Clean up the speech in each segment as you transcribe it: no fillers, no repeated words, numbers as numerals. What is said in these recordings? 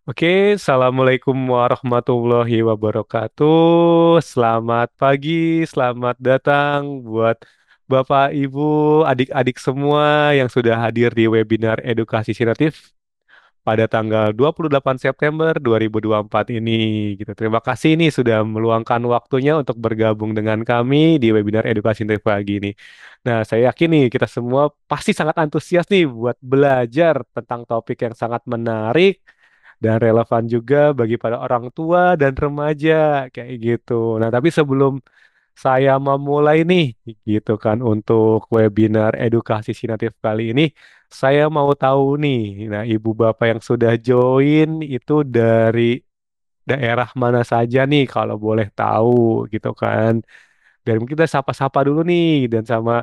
Oke, Assalamualaikum warahmatullahi wabarakatuh. Selamat pagi, selamat datang buat Bapak, Ibu, adik-adik semua yang sudah hadir di webinar Edukasi Sinatif pada tanggal 28 September 2024 ini gitu. Terima kasih nih sudah meluangkan waktunya untuk bergabung dengan kami di webinar Edukasi Sinatif pagi ini. Nah, saya yakin nih kita semua pasti sangat antusias nih buat belajar tentang topik yang sangat menarik dan relevan juga bagi para orang tua dan remaja kayak gitu. Nah, tapi sebelum saya memulai nih gitu kan untuk webinar edukasi sinatif kali ini, saya mau tahu nih, nah ibu bapak yang sudah join itu dari daerah mana saja nih kalau boleh tahu gitu kan. Biar mungkin kita sapa-sapa dulu nih dan sama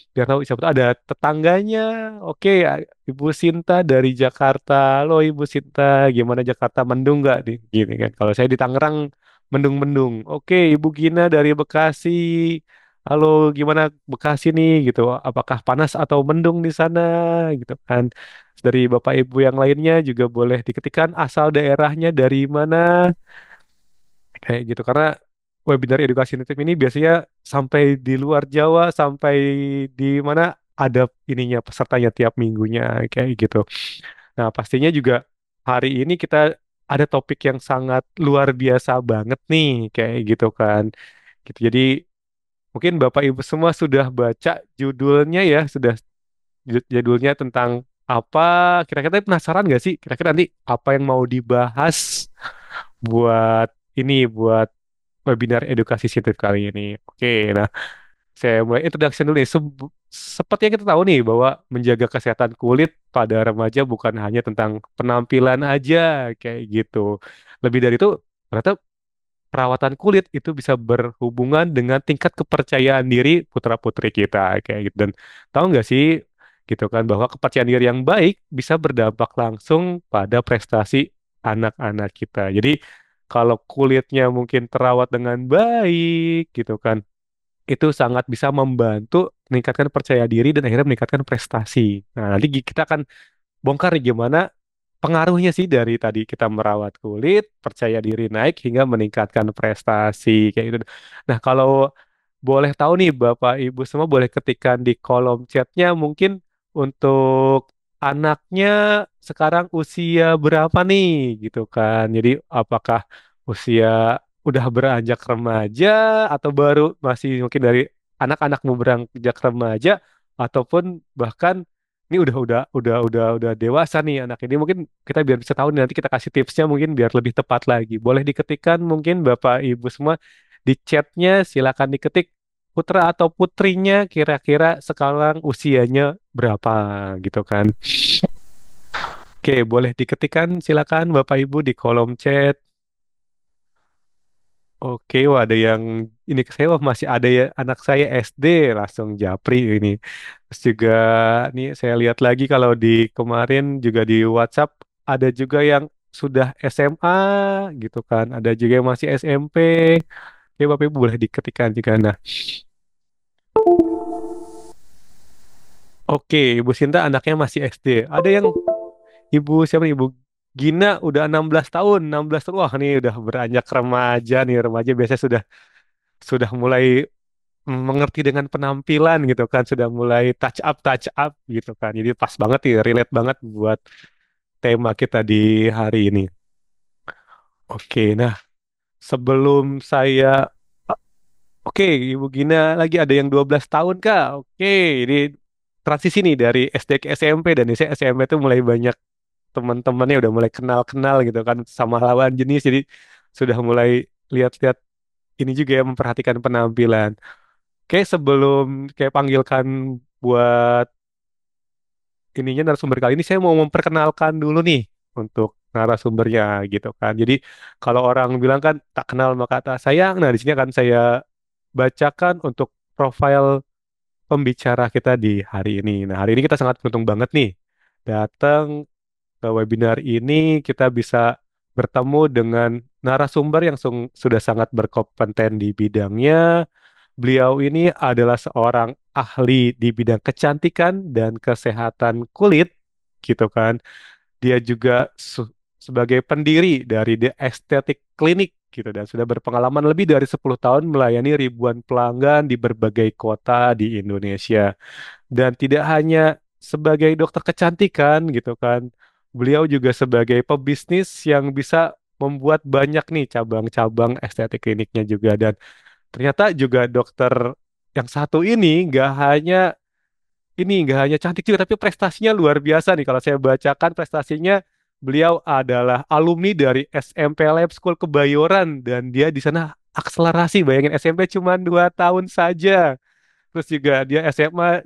biar tahu siapa tahu ada tetangganya. Oke, Ibu Sinta dari Jakarta. Halo Ibu Sinta, gimana Jakarta mendung nggak nih? Gini kan. Kalau saya di Tangerang mendung-mendung. Oke, Ibu Gina dari Bekasi. Halo, gimana Bekasi nih gitu? Apakah panas atau mendung di sana gitu kan? Dari Bapak Ibu yang lainnya juga boleh diketikkan asal daerahnya dari mana kayak gitu karena webinar edukasi natif ini biasanya sampai di luar Jawa sampai di mana ada ininya pesertanya tiap minggunya kayak gitu. Nah, pastinya juga hari ini kita ada topik yang sangat luar biasa banget nih kayak gitu kan. Gitu. Jadi mungkin Bapak Ibu semua sudah baca judulnya ya, sudah judulnya tentang apa kira-kira penasaran nggak sih kira-kira nanti apa yang mau dibahas buat ini buat webinar edukasi scientific kali ini. Oke, nah saya mulai introduction dulu nih. Seperti yang kita tahu nih bahwa menjaga kesehatan kulit pada remaja bukan hanya tentang penampilan aja kayak gitu. Lebih dari itu, ternyata perawatan kulit itu bisa berhubungan dengan tingkat kepercayaan diri putra-putri kita kayak gitu. Dan tahu nggak sih gitu kan bahwa kepercayaan diri yang baik bisa berdampak langsung pada prestasi anak-anak kita. Jadi kalau kulitnya mungkin terawat dengan baik gitu kan, itu sangat bisa membantu meningkatkan percaya diri dan akhirnya meningkatkan prestasi. Nah, nanti kita akan bongkar nih gimana pengaruhnya sih dari tadi kita merawat kulit, percaya diri naik hingga meningkatkan prestasi kayak gitu. Nah, kalau boleh tahu nih Bapak Ibu semua boleh ketikkan di kolom chatnya mungkin untuk anaknya sekarang usia berapa nih gitu kan. Jadi apakah usia udah beranjak remaja atau baru masih mungkin dari anak-anak mau beranjak remaja ataupun bahkan ini udah dewasa nih anak ini mungkin kita biar bisa tahu nih, nanti kita kasih tipsnya mungkin biar lebih tepat lagi. Boleh diketikkan mungkin Bapak Ibu semua di chatnya silakan diketik putra atau putrinya kira-kira sekarang usianya berapa gitu kan. Oke, boleh diketikkan silakan Bapak Ibu di kolom chat. Oke, wah ada yang ini ke saya wah masih ada ya anak saya SD langsung japri ini. Terus juga nih saya lihat lagi kalau di kemarin juga di WhatsApp ada juga yang sudah SMA gitu kan. Ada juga yang masih SMP. Oke, Bapak Ibu boleh diketikkan juga. Nah, oke, Ibu Sinta anaknya masih SD. Ada yang Ibu siapa nih? Ibu Gina udah 16 tahun, 16 tahun. Wah, nih udah beranjak remaja nih. Remaja biasanya sudah mulai mengerti dengan penampilan gitu kan, sudah mulai touch up gitu kan. Jadi pas banget nih, relate banget buat tema kita di hari ini. Oke, nah sebelum saya oke, Ibu Gina lagi ada yang 12 tahun Kak. Oke, ini transisi nih dari SD ke SMP dan ini saya SMP tuh mulai banyak teman-temannya udah mulai kenal-kenal gitu kan sama lawan jenis jadi sudah mulai lihat-lihat ini juga ya memperhatikan penampilan. Oke, sebelum kayak panggilkan buat ininya narasumber kali ini saya mau memperkenalkan dulu nih untuk narasumbernya gitu kan. Jadi kalau orang bilang kan tak kenal maka tak sayang. Nah, di sini akan saya bacakan untuk profil pembicara kita di hari ini. Nah, hari ini kita sangat beruntung banget nih datang ke webinar ini kita bisa bertemu dengan narasumber yang sudah sangat berkompeten di bidangnya. Beliau ini adalah seorang ahli di bidang kecantikan dan kesehatan kulit, gitu kan. Dia juga sebagai pendiri dari The Aesthetic Clinic gitu dan sudah berpengalaman lebih dari 10 tahun melayani ribuan pelanggan di berbagai kota di Indonesia. Dan tidak hanya sebagai dokter kecantikan gitu kan, beliau juga sebagai pebisnis yang bisa membuat banyak nih cabang-cabang estetik kliniknya juga. Dan ternyata juga dokter yang satu ini nggak hanya cantik juga, tapi prestasinya luar biasa nih. Kalau saya bacakan prestasinya, beliau adalah alumni dari SMP Lab School Kebayoran dan dia di sana akselerasi. Bayangin SMP cuma 2 tahun saja. Terus juga dia SMA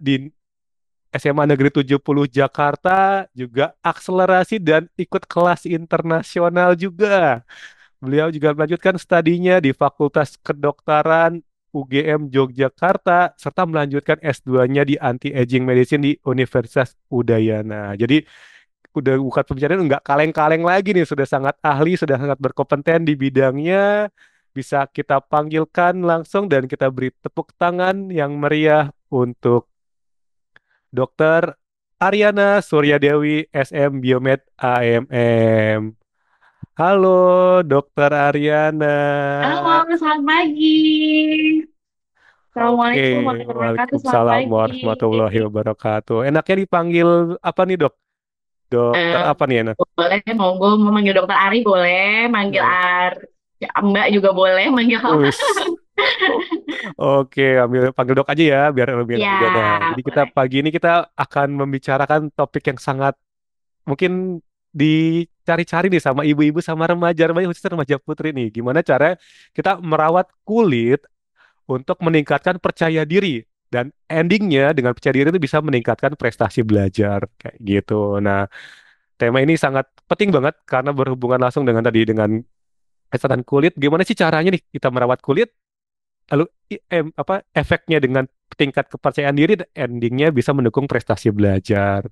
Negeri 70 Jakarta juga akselerasi dan ikut kelas internasional juga. Beliau juga melanjutkan studinya di Fakultas Kedokteran UGM Yogyakarta serta melanjutkan S2-nya di Anti-Aging Medicine di Universitas Udayana. Jadi udah bukan pembicaraan nggak kaleng-kaleng lagi nih, sudah sangat ahli, sudah sangat berkompeten di bidangnya. Bisa kita panggilkan langsung dan kita beri tepuk tangan yang meriah untuk Dokter Aryana Suryadewi SM Biomed AMM. Halo, Dokter Aryana. Halo, selamat pagi. Oke, Assalamualaikum warahmatullahi wabarakatuh. Selamat Waalaikumsalam pagi. warahmatullahi wabarakatuh. Enaknya dipanggil apa nih, Dok? Dokter Eh, apa nih enak? boleh, monggo mau manggil dokter Ari boleh, manggil Oh, Ya, Mbak juga boleh, manggil wis. Oke, ambil panggil Dok aja ya, biar lebih enak juga. Nah, ya jadi kita boleh. pagi ini kita akan membicarakan topik yang sangat mungkin dicari-cari nih sama ibu-ibu sama remaja khususnya remaja putri nih. Gimana cara kita merawat kulit untuk meningkatkan percaya diri dan endingnya dengan percaya diri itu bisa meningkatkan prestasi belajar kayak gitu. Nah, tema ini sangat penting banget karena berhubungan langsung dengan tadi dengan kesehatan kulit. Gimana sih caranya nih kita merawat kulit? Lalu efeknya dengan tingkat kepercayaan diri dan endingnya bisa mendukung prestasi belajar.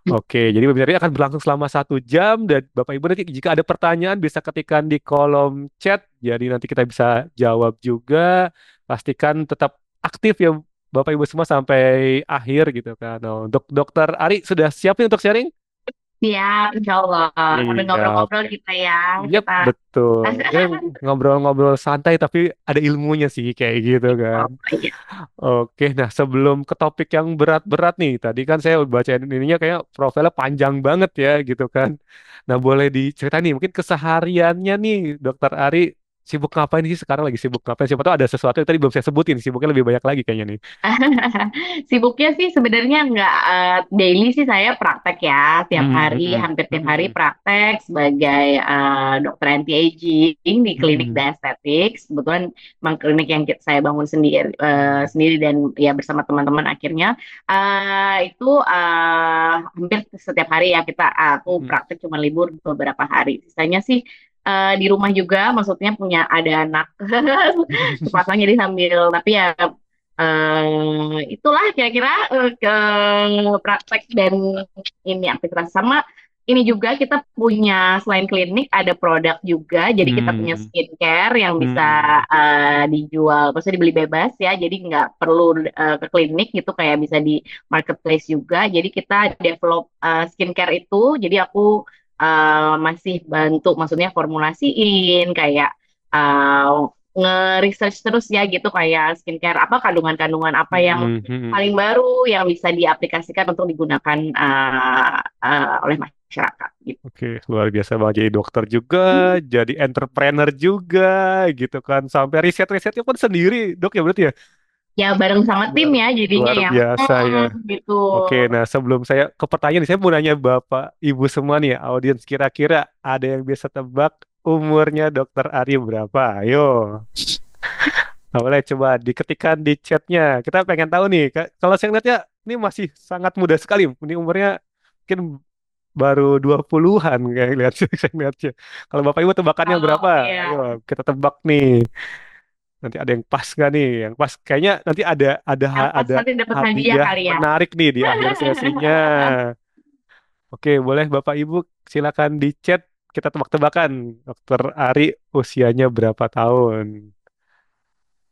Oke, jadi webinarnya akan berlangsung selama 1 jam dan Bapak Ibu nanti jika ada pertanyaan bisa ketikkan di kolom chat. Jadi nanti kita bisa jawab juga. Pastikan tetap aktif ya Bapak Ibu semua sampai akhir gitu kan. Nah, untuk Dokter Ari sudah siap nih untuk sharing? Siap, insya Allah. Sambil Iya, ngobrol-ngobrol kita ya. yep, Kita betul. Ya, ngobrol-ngobrol santai tapi ada ilmunya sih kayak gitu kan. Oh, iya. Oke, nah sebelum ke topik yang berat-berat nih, tadi kan saya udah bacain ininya kayak profilnya panjang banget ya gitu kan. Nah boleh diceritain nih, mungkin kesehariannya nih, Dokter Ari sibuk ngapain sih sekarang lagi sibuk ngapain? Siapa tahu ada sesuatu yang tadi belum saya sebutin, sibuknya lebih banyak lagi kayaknya nih. Sibuknya sih sebenarnya nggak daily sih saya praktek ya tiap Hmm, hari hmm, hampir tiap hmm, hari hmm, praktek sebagai dokter anti aging di klinik hmm, The Aesthetics. Kebetulan memang klinik yang saya bangun sendiri sendiri dan ya bersama teman-teman akhirnya itu hampir setiap hari ya aku hmm, praktek cuma libur beberapa hari. Sisanya sih di rumah juga maksudnya punya ada anak hmm. sepasang jadi sambil tapi ya itulah kira-kira ke praktek dan ini aktivitas sama ini juga kita punya selain klinik ada produk juga jadi kita punya Hmm, skincare yang bisa hmm, dijual maksudnya dibeli bebas ya jadi nggak perlu ke klinik gitu kayak bisa di marketplace juga jadi kita develop skincare itu jadi aku masih bantu maksudnya formulasiin kayak nge-research terus ya gitu kayak skincare apa kandungan-kandungan apa yang hmm, hmm. paling baru yang bisa diaplikasikan untuk digunakan oleh masyarakat gitu. Oke, luar biasa banget jadi dokter juga, jadi entrepreneur juga gitu kan, sampai riset-risetnya pun sendiri, dok ya berarti ya? Ya bareng sama tim Luar, ya jadinya luar ya. biasa ya. Gitu. Oke, nah sebelum saya ke pertanyaan, saya mau nanya Bapak, Ibu semua nih, audiens kira-kira ada yang bisa tebak umurnya Dokter Ari berapa? Ayo, nah, boleh coba diketikkan di chatnya. Kita pengen tahu nih, kalau saya lihatnya ini masih sangat muda sekali. Ini umurnya mungkin baru 20-an kayak lihat saya lihatnya. Kalau Bapak Ibu tebakannya Kalau berapa? Ayo, ya kita tebak nih. Nanti ada yang pas nggak nih? Yang pas kayaknya nanti yang pas ada nanti dapat hadiah hadiah kali ya. menarik nih di akhir sesinya. Oke, boleh Bapak Ibu silakan di chat kita tebak-tebakan. Dokter Ari usianya berapa tahun?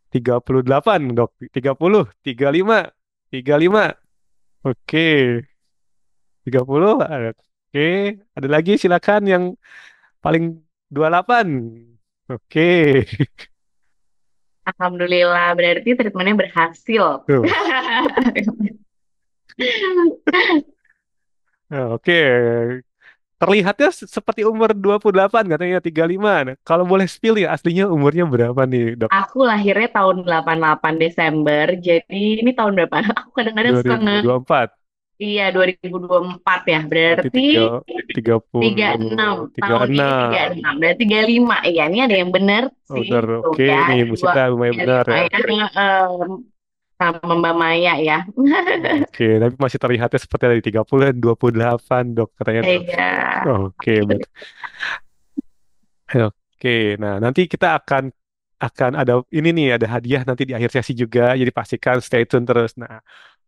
38, Dok. 30, 35, 35. Oke, 30. Oke, ada lagi silakan yang Paling 28. Oke. Alhamdulillah, berarti treatmentnya berhasil. Tuh. Nah, oke. Terlihatnya seperti umur 28 katanya 35. Nah, kalau boleh spill ya aslinya umurnya berapa nih, Dok? Aku lahirnya tahun 88 Desember, jadi ini tahun berapa? Aku kadang-kadang suka 2024. iya 2024 ya, Berarti berarti tiga tiga puluh enam tiga tahun ini tiga enam. enam berarti 35 iya ini ada yang benar Oh, sih benar. tuh Oke, ya nih Bu dua Sita lumayan tiga benar lima ya. ya sama Mbak Maya ya. Oke, tapi masih terlihatnya seperti dari 30 dan 28, Dok, katanya, Dok. Iya. Oke, betul. Oke, nah nanti kita akan ada ini nih, ada hadiah nanti di akhir sesi juga, jadi pastikan stay tune terus. Nah,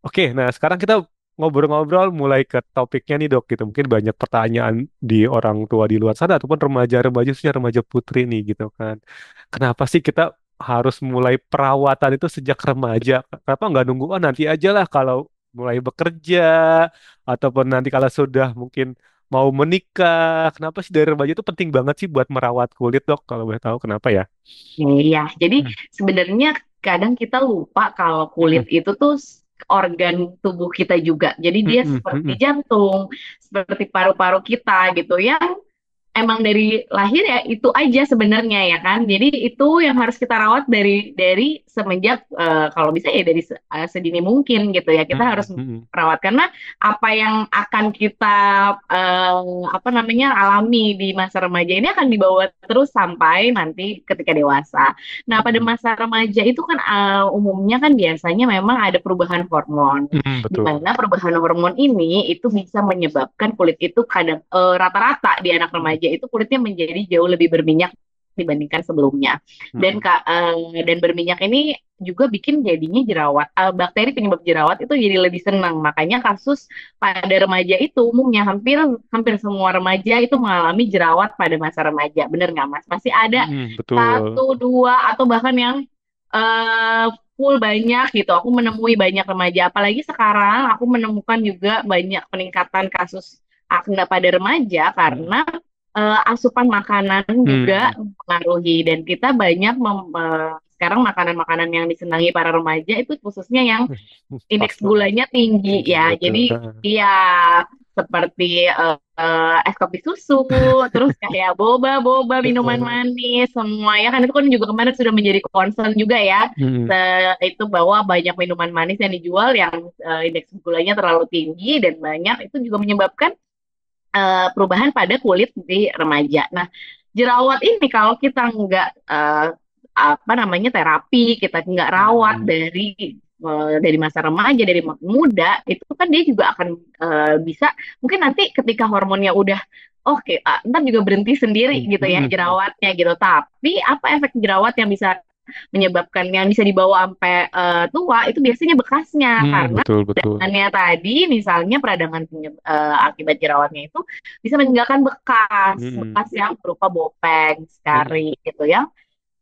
oke, nah sekarang kita ngobrol-ngobrol mulai ke topiknya nih, Dok, gitu. Mungkin banyak pertanyaan di orang tua di luar sana ataupun remaja-remaja, khususnya remaja putri nih, gitu kan. Kenapa sih kita harus mulai perawatan itu sejak remaja? Kenapa nggak nunggu, oh nanti aja lah kalau mulai bekerja, ataupun nanti kalau sudah mungkin mau menikah? Kenapa sih dari remaja itu penting banget sih buat merawat kulit, Dok? Kalau boleh tahu kenapa ya? Iya, jadi Hmm. sebenarnya kadang kita lupa kalau kulit Mm-mm. itu tuh organ tubuh kita juga. Jadi dia Mm-mm. seperti Mm-mm. jantung, seperti paru-paru kita gitu ya. Emang dari lahir ya itu aja sebenarnya ya kan. Jadi itu yang harus kita rawat dari semenjak kalau bisa ya dari sedini mungkin gitu ya. Kita harus Mm-mm. Mm-mm. rawat karena apa yang akan kita apa namanya alami di masa remaja ini akan dibawa terus sampai nanti ketika dewasa. Nah, pada Mm-mm. masa remaja itu kan umumnya kan biasanya memang ada perubahan hormon Mm-mm. di Betul. mana perubahan hormon ini itu bisa menyebabkan kulit itu kadang rata-rata di anak Mm-mm. remaja itu kulitnya menjadi jauh lebih berminyak dibandingkan sebelumnya. Dan Mm-mm. dan berminyak ini juga bikin jadinya jerawat. Bakteri penyebab jerawat itu jadi lebih senang. Makanya kasus pada remaja itu umumnya hampir hampir semua remaja itu mengalami jerawat pada masa remaja. Bener nggak Mas? Masih ada Mm-mm. Betul. satu, dua, atau bahkan yang eh, full banyak gitu. Aku menemui banyak remaja. Apalagi sekarang aku menemukan juga banyak peningkatan kasus akne pada remaja Mm-mm. karena asupan makanan juga Mm-mm. mempengaruhi dan kita banyak sekarang makanan-makanan yang disenangi para remaja itu khususnya yang indeks Fast food gulanya tinggi tinggi, ya. betul. Jadi ya seperti es kopi susu, terus kayak boba-boba, minuman manis, semua ya kan itu kan juga kemarin sudah menjadi concern juga ya. Mm-mm. Itu bahwa banyak minuman manis yang dijual yang indeks gulanya terlalu tinggi dan banyak itu juga menyebabkan perubahan pada kulit di remaja. Nah, jerawat ini kalau kita nggak apa namanya terapi, kita nggak rawat Mm-mm. dari masa remaja, dari muda, itu kan dia juga akan bisa mungkin nanti ketika hormonnya udah oke, ntar juga berhenti sendiri gitu ya Mm-mm. jerawatnya gitu. Tapi apa efek jerawat yang bisa menyebabkan yang bisa dibawa sampai tua itu biasanya bekasnya Mm-mm. karena Betul, betul. peradangannya tadi misalnya peradangan akibat jerawatnya itu bisa meninggalkan bekas Mm-mm. bekas yang berupa bopeng, Mm-mm. skari gitu yang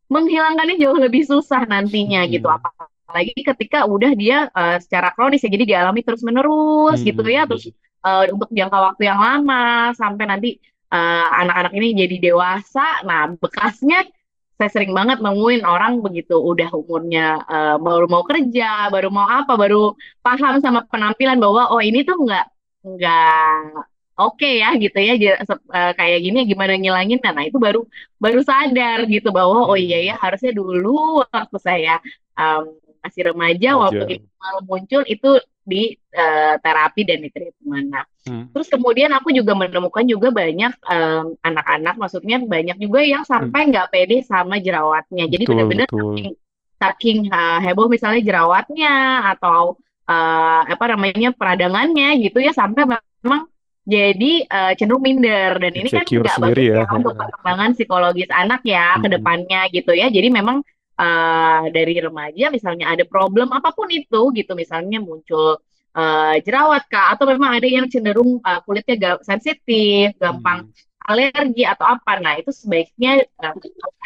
menghilangkannya jauh lebih susah nantinya gitu Mm-mm. apalagi ketika udah dia secara kronis ya jadi dialami terus menerus gitu ya Mm-mm. terus untuk jangka waktu yang lama sampai nanti anak-anak ini jadi dewasa nah bekasnya saya sering banget nemuin orang begitu udah umurnya baru mau kerja baru mau apa baru paham sama penampilan bahwa oh ini tuh nggak oke ya gitu ya kayak gini gimana ngilangin nah itu baru baru sadar gitu bahwa oh iya ya Mm-mm. harusnya dulu waktu saya um, masih remaja waktu Aja. itu malah muncul itu di terapi dan di treatment. Nah, Mm. terus kemudian aku juga menemukan juga banyak anak-anak, maksudnya banyak juga yang Mm. sampai nggak pede sama jerawatnya. Jadi Betul, benar-benar betul. saking, saking heboh misalnya jerawatnya atau apa namanya peradangannya gitu ya sampai memang jadi cenderung minder dan ini kan Insecure nggak sendiri bagus ya. ya untuk perkembangan psikologis anak ya ke Mm-mm. depannya gitu ya. Jadi memang dari remaja misalnya ada problem apapun itu gitu misalnya muncul jerawat kah atau memang ada yang cenderung kulitnya sensitif, gampang Mm. alergi atau apa. Nah, itu sebaiknya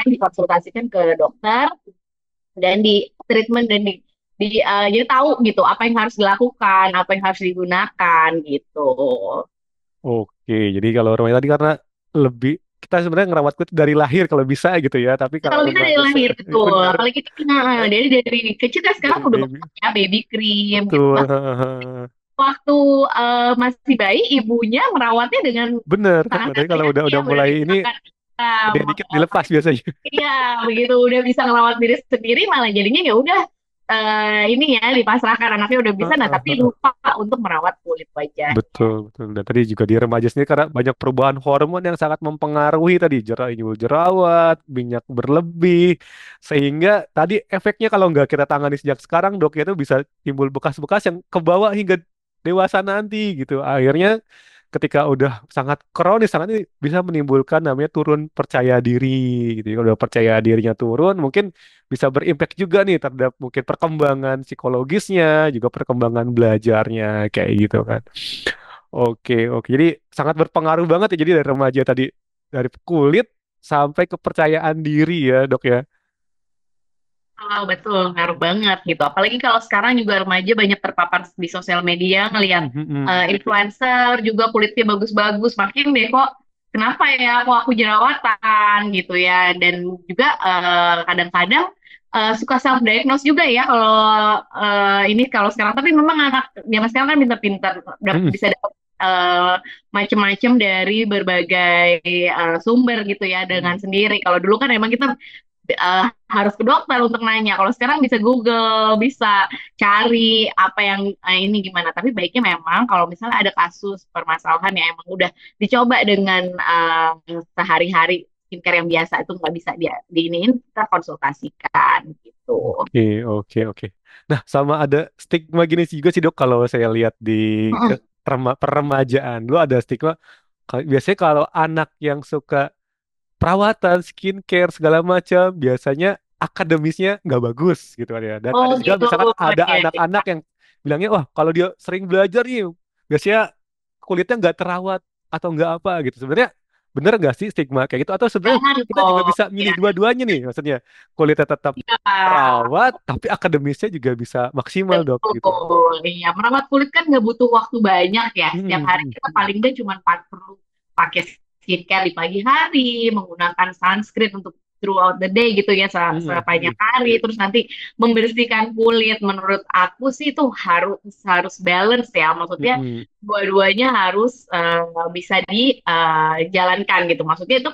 dikonsultasikan ke dokter dan di treatment dan jadi tahu gitu apa yang harus dilakukan, apa yang harus digunakan gitu. Oke, jadi kalau remaja tadi karena lebih kita sebenarnya ngerawat kulit dari lahir kalau bisa gitu ya, tapi kalau Kalau bisa dari remaja lahir betul. bener Apalagi nah, dari kecil kan sekarang dari udah baby banyak ya baby cream gitu. betul. Bahkan waktu masih bayi ibunya merawatnya dengan Bener. sangat Tapi kalau hati-hati ya udah udah mulai ini dipaksakan. gede dikit dilepas biasanya. Iya, begitu udah bisa ngerawat diri sendiri malah jadinya ya udah ini ya dipasrahkan anaknya udah bisa nah tapi lupa untuk merawat kulit wajahnya. Betul, betul. Dan tadi juga di remaja sendiri karena banyak perubahan hormon yang sangat mempengaruhi tadi jerawat, minyak berlebih, sehingga tadi efeknya kalau nggak kita tangani sejak sekarang dok itu bisa timbul bekas-bekas yang kebawa hingga dewasa nanti gitu. Akhirnya ketika udah sangat kronis, sangat ini bisa menimbulkan namanya turun percaya diri gitu. Kalau udah percaya dirinya turun, mungkin bisa berimpact juga nih terhadap mungkin perkembangan psikologisnya, juga perkembangan belajarnya kayak gitu kan. Oke, oke. Jadi sangat berpengaruh banget ya. Jadi dari remaja tadi dari kulit sampai kepercayaan diri ya, Dok ya. Oh, betul, ngaruh banget gitu. Apalagi kalau sekarang juga remaja banyak terpapar di sosial media, ngelihat influencer juga kulitnya bagus-bagus. Makin deh kok, kenapa ya kok aku jerawatan gitu ya. Dan juga kadang-kadang suka self-diagnose juga ya kalau ini kalau sekarang. Tapi memang anak zaman sekarang kan pintar-pintar, bisa dapat macam-macam dari berbagai sumber gitu ya dengan sendiri. Kalau dulu kan emang kita harus ke dokter untuk nanya. Kalau sekarang bisa Google, bisa cari apa yang ini gimana. Tapi baiknya memang kalau misalnya ada kasus permasalahan yang emang udah dicoba dengan sehari-hari skincare yang biasa itu nggak bisa dia diiniin, kita konsultasikan gitu. Oke, oke, oke. Nah, sama ada stigma gini juga sih dok, kalau saya lihat di Mm-mm. peremajaan, lu ada stigma. Biasanya kalau anak yang suka perawatan, skincare segala macam, biasanya akademisnya nggak bagus gitu kan ya. Dan Oh ada juga gitu, misalkan ada ya, anak-anak yang bilangnya, wah kalau dia sering belajar nih, biasanya kulitnya nggak terawat atau nggak apa gitu. Sebenarnya bener nggak sih stigma kayak gitu? Atau sebenarnya jangan kita juga kok. bisa milih Ya, dua-duanya nih, maksudnya kulitnya tetap ya. terawat, tapi akademisnya juga bisa maksimal dok gitu. Betul, iya. Merawat kulit kan nggak butuh waktu banyak ya. Setiap hari Hmm, kita paling nggak cuma perlu pakai skincare di pagi hari, menggunakan sunscreen untuk throughout the day gitu ya, hmm, sepanjang hari. Terus nanti membersihkan kulit. Menurut aku sih itu harus harus balance ya. Maksudnya hmm, dua-duanya harus bisa dijalankan gitu. Maksudnya itu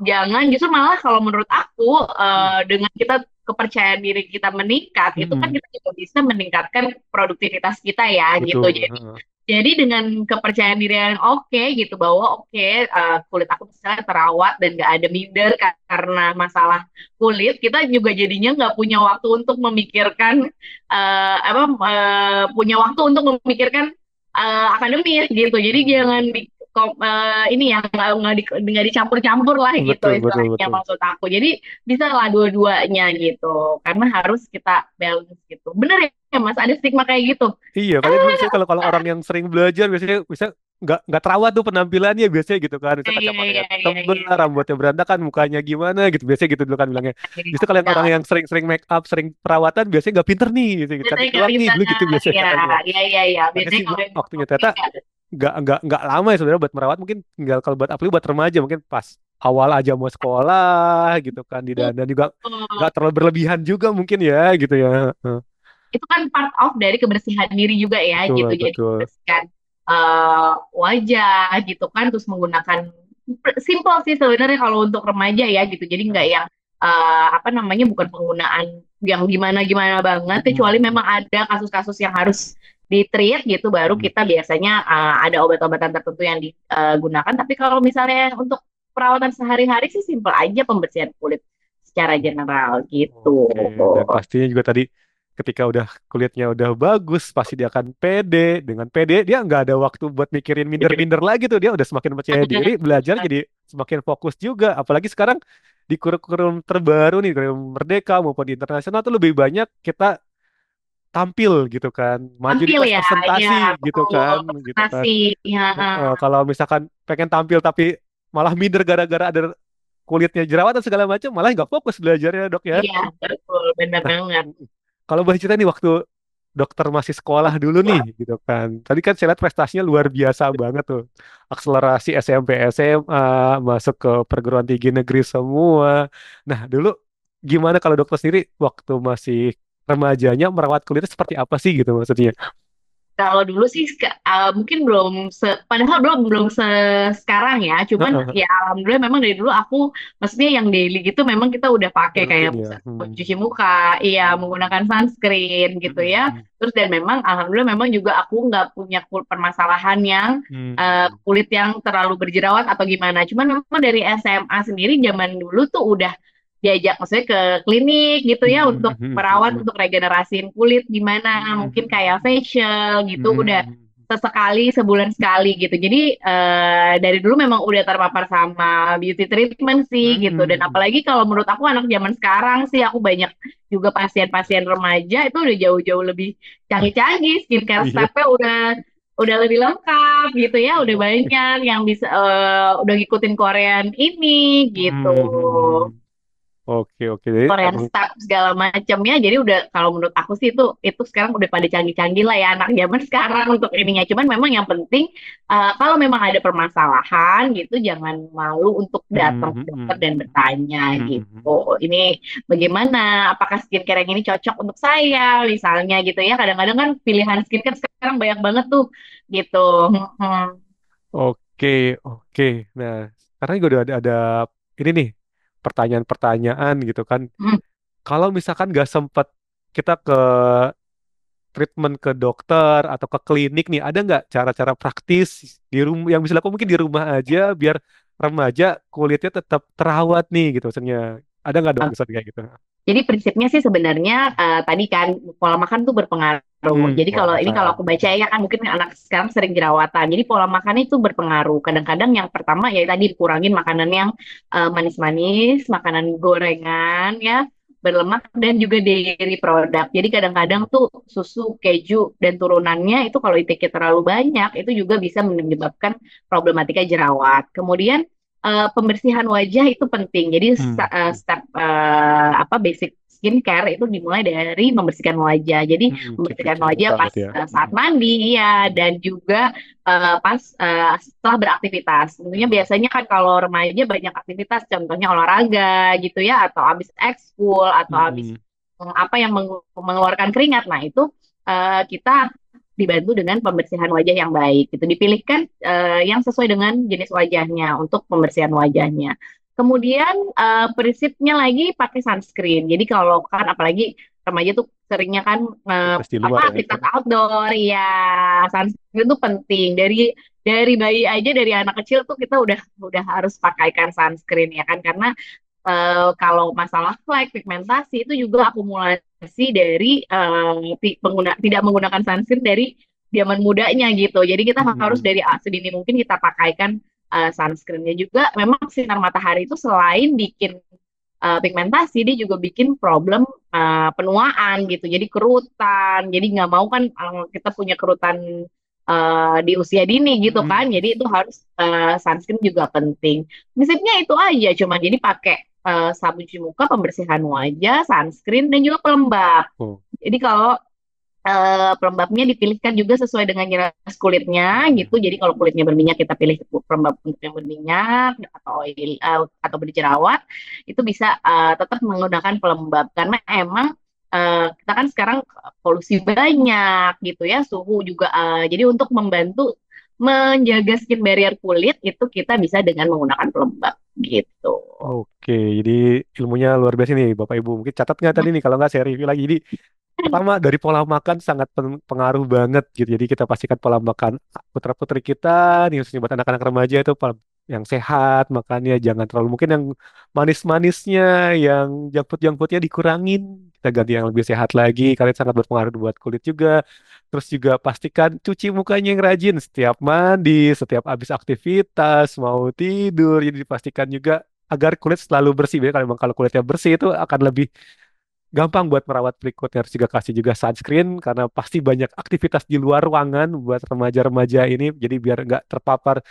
jangan justru malah kalau menurut aku hmm, dengan kita kepercayaan diri kita meningkat, itu kan hmm, kita juga bisa meningkatkan produktivitas kita ya gitu. betul. Jadi dengan kepercayaan diri yang oke gitu bahwa oke kulit aku misalnya terawat dan gak ada minder karena masalah kulit, kita juga jadinya nggak punya waktu untuk memikirkan punya waktu untuk memikirkan akademis gitu. Jadi jangan ini ya nggak dicampur-campur lah gitu Betul, betul, istilahnya betul. maksud aku. Jadi bisa lah dua-duanya gitu. Karena harus kita balance gitu. Bener ya Mas, ada stigma kayak gitu. Iya, katanya dulu biasanya kalau kalau orang yang sering belajar biasanya bisa nggak terawat tuh penampilannya biasanya gitu kan. Bisa Iya, kacamatanya iya, iya, tebel, iya. rambutnya berantakan, mukanya gimana gitu. Biasanya gitu dulu kan bilangnya. Iya, Bisa kalau yang orang iya. yang sering-sering make up, sering perawatan biasanya nggak pinter nih gitu. Biasanya Cantik nggak doang nih bisa. dulu gitu biasanya Ya, katanya. iya, iya, iya. Katanya Biasanya sih kalau yang waktunya oke ternyata nggak. nggak lama ya sebenarnya buat merawat, mungkin tinggal kalau buat apalagi buat remaja mungkin pas awal aja mau sekolah gitu kan di dan juga nggak terlalu berlebihan juga mungkin ya gitu ya. Heeh. Itu kan part of dari kebersihan diri juga ya gitu. Betul, Jadi betul. membersihkan wajah gitu kan, terus menggunakan simple sih sebenarnya kalau untuk remaja ya gitu. Jadi nggak yang apa namanya bukan penggunaan yang gimana-gimana banget, kecuali Mm-mm. memang ada kasus-kasus yang harus di-treat gitu, baru Mm-mm. kita biasanya ada obat-obatan tertentu yang digunakan. Tapi kalau misalnya untuk perawatan sehari-hari sih simple aja pembersihan kulit secara general gitu. Oke, dan pastinya juga tadi ketika udah kulitnya udah bagus, pasti dia akan pede. Dengan pede, dia nggak ada waktu buat mikirin minder-minder lagi tuh. Dia udah semakin percaya diri, belajar jadi semakin fokus juga. Apalagi sekarang di kurikulum terbaru nih, kurikulum Merdeka maupun di internasional tuh lebih banyak kita tampil gitu kan, maju di Tampil kelas ya, ya presentasi gitu betul kan, gitu kan. presentasi, ya, Kalau misalkan pengen tampil tapi malah minder gara-gara ada kulitnya jerawatan segala macam, malah nggak fokus belajarnya dok ya. iya betul benar Nah, banget. kalau boleh cerita nih waktu dokter masih sekolah dulu nih gitu kan. Tadi kan saya lihat prestasinya luar biasa banget tuh. Akselerasi SMP SMA, masuk ke perguruan tinggi negeri semua. Nah, dulu gimana kalau dokter sendiri waktu masih remajanya merawat kulitnya seperti apa sih gitu maksudnya? Kalau dulu sih mungkin padahal belum sekarang ya. Cuman Heeh, ya alhamdulillah memang dari dulu aku maksudnya yang daily gitu memang kita udah pakai kayak rutin ya. cuci muka, iya menggunakan sunscreen gitu ya. Hmm. Terus dan memang alhamdulillah memang juga aku nggak punya permasalahan yang Hmm. kulit yang terlalu berjerawat atau gimana. Cuman memang dari SMA sendiri zaman dulu tuh udah diajak maksudnya ke klinik gitu ya untuk merawat Hmm. untuk regenerasiin kulit gimana mungkin kayak facial gitu udah Hmm. sesekali sebulan sekali gitu jadi dari dulu memang udah terpapar sama beauty treatment sih gitu dan Hmm. apalagi kalau menurut aku anak zaman sekarang sih aku banyak juga pasien-pasien remaja itu udah jauh-jauh lebih canggih-canggih skincare Iya. stepnya udah lebih lengkap gitu ya udah banyak yang bisa udah ngikutin Korean ini gitu Hmm. Oke, oke. Jadi Korean emang Style segala macamnya. Jadi udah kalau menurut aku sih itu sekarang udah pada canggih-canggih lah ya anak zaman sekarang untuk ininya. Cuman memang yang penting kalau memang ada permasalahan gitu jangan malu untuk datang ke dokter dan bertanya gitu. Ini bagaimana? Apakah skincare yang ini cocok untuk saya misalnya gitu ya. Kadang-kadang kan pilihan skincare sekarang banyak banget tuh gitu. Hmm. oke, oke. Nah, sekarang juga udah ada ini nih pertanyaan-pertanyaan gitu kan. Hmm. Kalau misalkan nggak sempet kita ke treatment ke dokter atau ke klinik nih, ada nggak cara-cara praktis di rumah yang bisa dilakukan mungkin di rumah aja biar remaja kulitnya tetap terawat nih gitu maksudnya. Ada nggak dok misalnya kayak gitu? Jadi prinsipnya sih sebenarnya tadi kan pola makan tuh berpengaruh. Jadi Pola kalau makan. aku baca ya kan mungkin anak sekarang sering jerawatan. Jadi pola makan itu berpengaruh. Kadang-kadang yang pertama ya tadi dikurangin makanan yang manis-manis, makanan gorengan ya, berlemak dan juga dairy produk. Jadi kadang-kadang tuh susu, keju dan turunannya itu kalau intake terlalu banyak itu juga bisa menyebabkan problematika jerawat. Kemudian pembersihan wajah itu penting. Jadi Hmm. step apa basic skincare itu dimulai dari membersihkan wajah. Jadi Cuci membersihkan cewek wajah banget pas ya. saat mandi ya dan juga pas setelah beraktivitas. Tentunya biasanya kan kalau remaja banyak aktivitas, contohnya olahraga gitu ya atau habis ekskul atau habis Hmm. apa yang mengeluarkan keringat. Nah, itu kita dibantu dengan pembersihan wajah yang baik. Itu dipilihkan yang sesuai dengan jenis wajahnya untuk pembersihan wajahnya. Kemudian prinsipnya lagi pakai sunscreen. Jadi kalau kan apalagi remaja tuh seringnya kan Aktivitas di apa luar ya. aktivitas outdoor, ya sunscreen tuh penting. Dari bayi aja dari anak kecil tuh kita udah harus pakaikan sunscreen ya kan karena kalau masalah flek, pigmentasi itu juga akumulasi dari tidak menggunakan sunscreen dari zaman mudanya gitu. Jadi kita harus Hmm. dari sedini mungkin kita pakaikan sunscreennya juga. Memang sinar matahari itu selain bikin pigmentasi, dia juga bikin problem penuaan gitu. Jadi kerutan. Jadi nggak mau kan kita punya kerutan di usia dini gitu kan. Hmm. Jadi itu harus sunscreen juga penting. Prinsipnya itu aja, cuma jadi pakai sabun cuci muka, pembersihan wajah, sunscreen, dan juga pelembab. Oh. Jadi kalau pelembabnya dipilihkan juga sesuai dengan jenis kulitnya gitu. Jadi kalau kulitnya berminyak kita pilih pelembab untuk yang berminyak atau oil atau berjerawat itu bisa tetap menggunakan pelembab karena emang kita kan sekarang polusi banyak gitu ya suhu juga jadi untuk membantu menjaga skin barrier kulit itu kita bisa dengan menggunakan pelembab gitu. Oke, jadi ilmunya luar biasa nih Bapak Ibu. Mungkin catat nggak tadi nih kalau nggak saya review lagi. Jadi pertama dari pola makan sangat pengaruh banget gitu. Jadi kita pastikan pola makan putra-putri kita, nih khususnya buat anak-anak remaja itu yang sehat makannya jangan terlalu mungkin yang manis-manisnya, yang junk foodnya dikurangin. Kita ganti yang lebih sehat lagi. Kalian sangat berpengaruh buat kulit juga. Terus juga pastikan cuci mukanya yang rajin setiap mandi, setiap habis aktivitas, mau tidur. Jadi dipastikan juga agar kulit selalu bersih. Biasanya kalau emang kalau kulitnya bersih itu akan lebih gampang buat merawat berikutnya. Harus juga kasih juga sunscreen karena pasti banyak aktivitas di luar ruangan buat remaja-remaja ini. Jadi biar nggak terpapar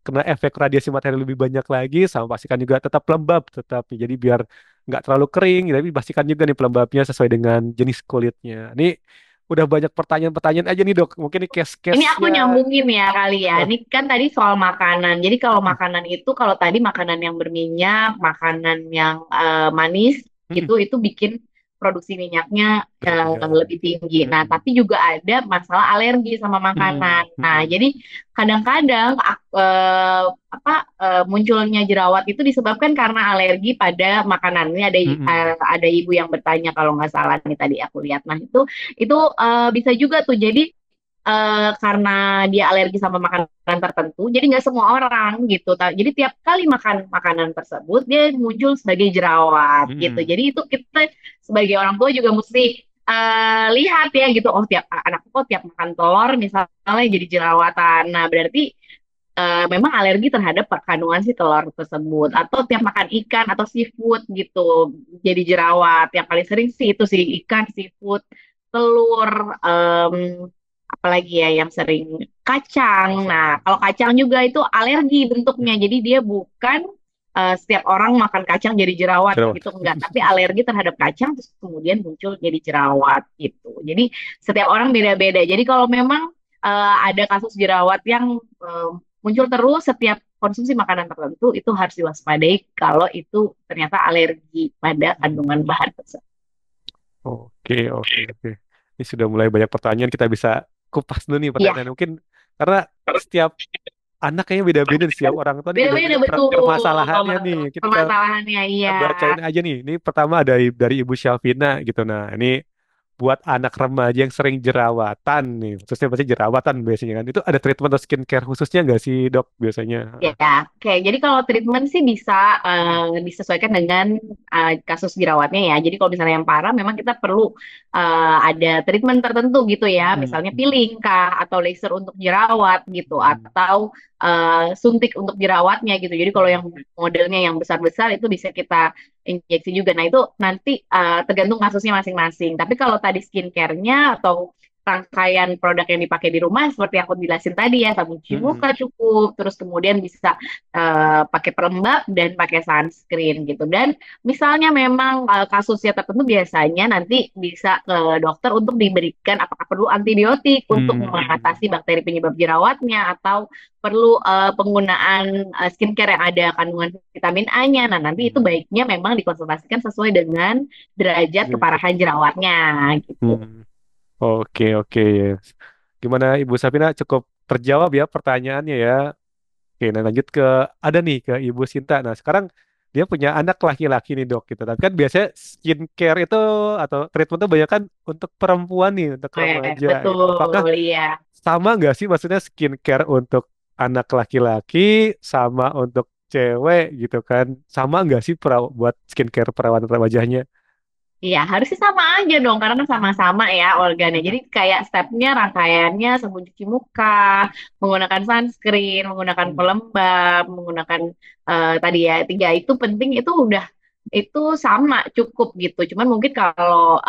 kena efek radiasi matahari lebih banyak lagi. Sama pastikan juga tetap lembab tetap. Jadi biar nggak terlalu kering. Tapi pastikan juga nih pelembabnya sesuai dengan jenis kulitnya. Ini udah banyak pertanyaan-pertanyaan aja nih dok. Mungkin ini Ini aku case-case-nya. nyambungin ya kali ya. Eh, Ini kan tadi soal makanan. Jadi kalau mm, makanan itu, kalau tadi makanan yang berminyak, makanan yang manis, mm, itu bikin produksi minyaknya berlebihan. lebih tinggi. Nah, Mm, tapi juga ada masalah alergi sama makanan. mm, Nah, mm, jadi kadang-kadang apa munculnya jerawat itu disebabkan karena alergi pada makanan. Ini mm, mm, ada ibu yang bertanya kalau nggak salah nih tadi aku lihat. Nah, itu bisa juga tuh. Jadi karena dia alergi sama makanan tertentu, jadi nggak semua orang gitu. Jadi tiap kali makan makanan tersebut, dia muncul sebagai jerawat mm, gitu. mm, Jadi itu kita sebagai orang tua juga mesti lihat ya gitu. Oh tiap anakku kok tiap makan telur misalnya jadi jerawatan. Nah berarti memang alergi terhadap kandungan si telur tersebut. Atau tiap makan ikan atau seafood gitu jadi jerawat. Yang paling sering sih itu sih ikan, seafood, telur, em, apalagi ya yang sering kacang. Nah, kacang. kalau kacang juga itu alergi bentuknya. Jadi dia bukan setiap orang makan kacang jadi jerawat Jerawat. gitu enggak, tapi alergi terhadap kacang terus kemudian muncul jadi jerawat gitu. Jadi setiap orang beda-beda. Jadi kalau memang ada kasus jerawat yang muncul terus setiap konsumsi makanan tertentu itu harus diwaspadai kalau itu ternyata alergi pada kandungan bahan tersebut. Oke, oke, oke. Ini sudah mulai banyak pertanyaan. Kita bisa kupas dulu nih Iya, pertanyaan. Mungkin karena setiap anak kayaknya beda-beda nih. Setiap orang tua nih beda-beda beda-beda betul permasalahannya nih. Kita permasalahannya. Iya. bacain aja nih. Ini pertama dari Ibu Syalvina gitu. Nah, ini buat anak remaja yang sering jerawatan nih, khususnya pasti jerawatan biasanya kan. Itu ada treatment atau skincare khususnya nggak sih, Dok, biasanya? Ya, oke. Jadi kalau treatment sih bisa disesuaikan dengan kasus jerawatnya ya. Jadi kalau misalnya yang parah, memang kita perlu ada treatment tertentu gitu ya. Mm, Misalnya mm, peeling kah, atau laser untuk jerawat gitu, mm, atau suntik untuk jerawatnya gitu. Jadi kalau mm, yang modelnya yang besar-besar itu bisa kita injeksi juga. Nah itu nanti tergantung kasusnya masing-masing. Tapi kalau tadi skincare-nya atau rangkaian produk yang dipakai di rumah seperti aku jelasin tadi ya, sabun cuci mm, muka cukup, terus kemudian bisa pakai pelembab dan pakai sunscreen gitu. Dan misalnya memang kasusnya tertentu biasanya nanti bisa ke dokter untuk diberikan apakah perlu antibiotik untuk mm, mengatasi bakteri penyebab jerawatnya atau perlu penggunaan skincare yang ada kandungan vitamin A-nya. Nah, nanti itu mm, baiknya memang dikonsultasikan sesuai dengan derajat mm, keparahan jerawatnya gitu. mm. Oke, oke, ya. Gimana Ibu Sapina, cukup terjawab ya pertanyaannya ya. Oke, nah lanjut ke ada nih ke Ibu Sinta. Nah, sekarang dia punya anak laki-laki nih, Dok, gitu. Tapi kan biasanya skincare itu atau treatment itu banyak kan untuk perempuan nih, untuk remaja gitu. Apakah Betul, iya. sama nggak sih maksudnya skincare untuk anak laki-laki sama untuk cewek gitu kan? Sama nggak sih buat skincare perawatan remajanya? Iya, harusnya sama aja dong, karena kan sama-sama ya organnya. Mm-mm. Jadi kayak stepnya, rangkaiannya, sabun cuci muka, menggunakan sunscreen, menggunakan Mm. pelembab, menggunakan tadi ya, tiga itu penting, itu udah, itu sama, cukup gitu. Cuman mungkin kalau,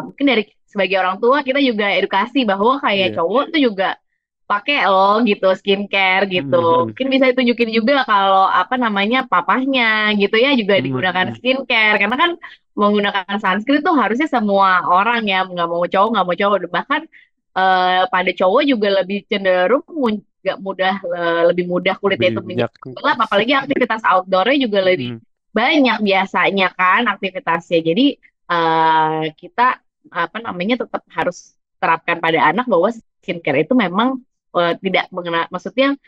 mungkin dari sebagai orang tua, kita juga edukasi bahwa kayak Iya. cowok tuh juga pakai loh gitu, skincare gitu. Mm-mm. Mungkin bisa ditunjukin juga kalau apa namanya papahnya gitu ya juga digunakan Mm-mm. skincare. Karena kan menggunakan sunscreen tuh harusnya semua orang ya nggak mau cowok nggak mau cowok bahkan pada cowok juga lebih cenderung nggak mudah lebih mudah kulitnya Lebih itu minyak. menjadi gelap apalagi aktivitas outdoornya juga lebih Mm-mm. banyak biasanya kan aktivitasnya jadi kita apa namanya tetap harus terapkan pada anak bahwa skincare itu memang tidak mengenal maksudnya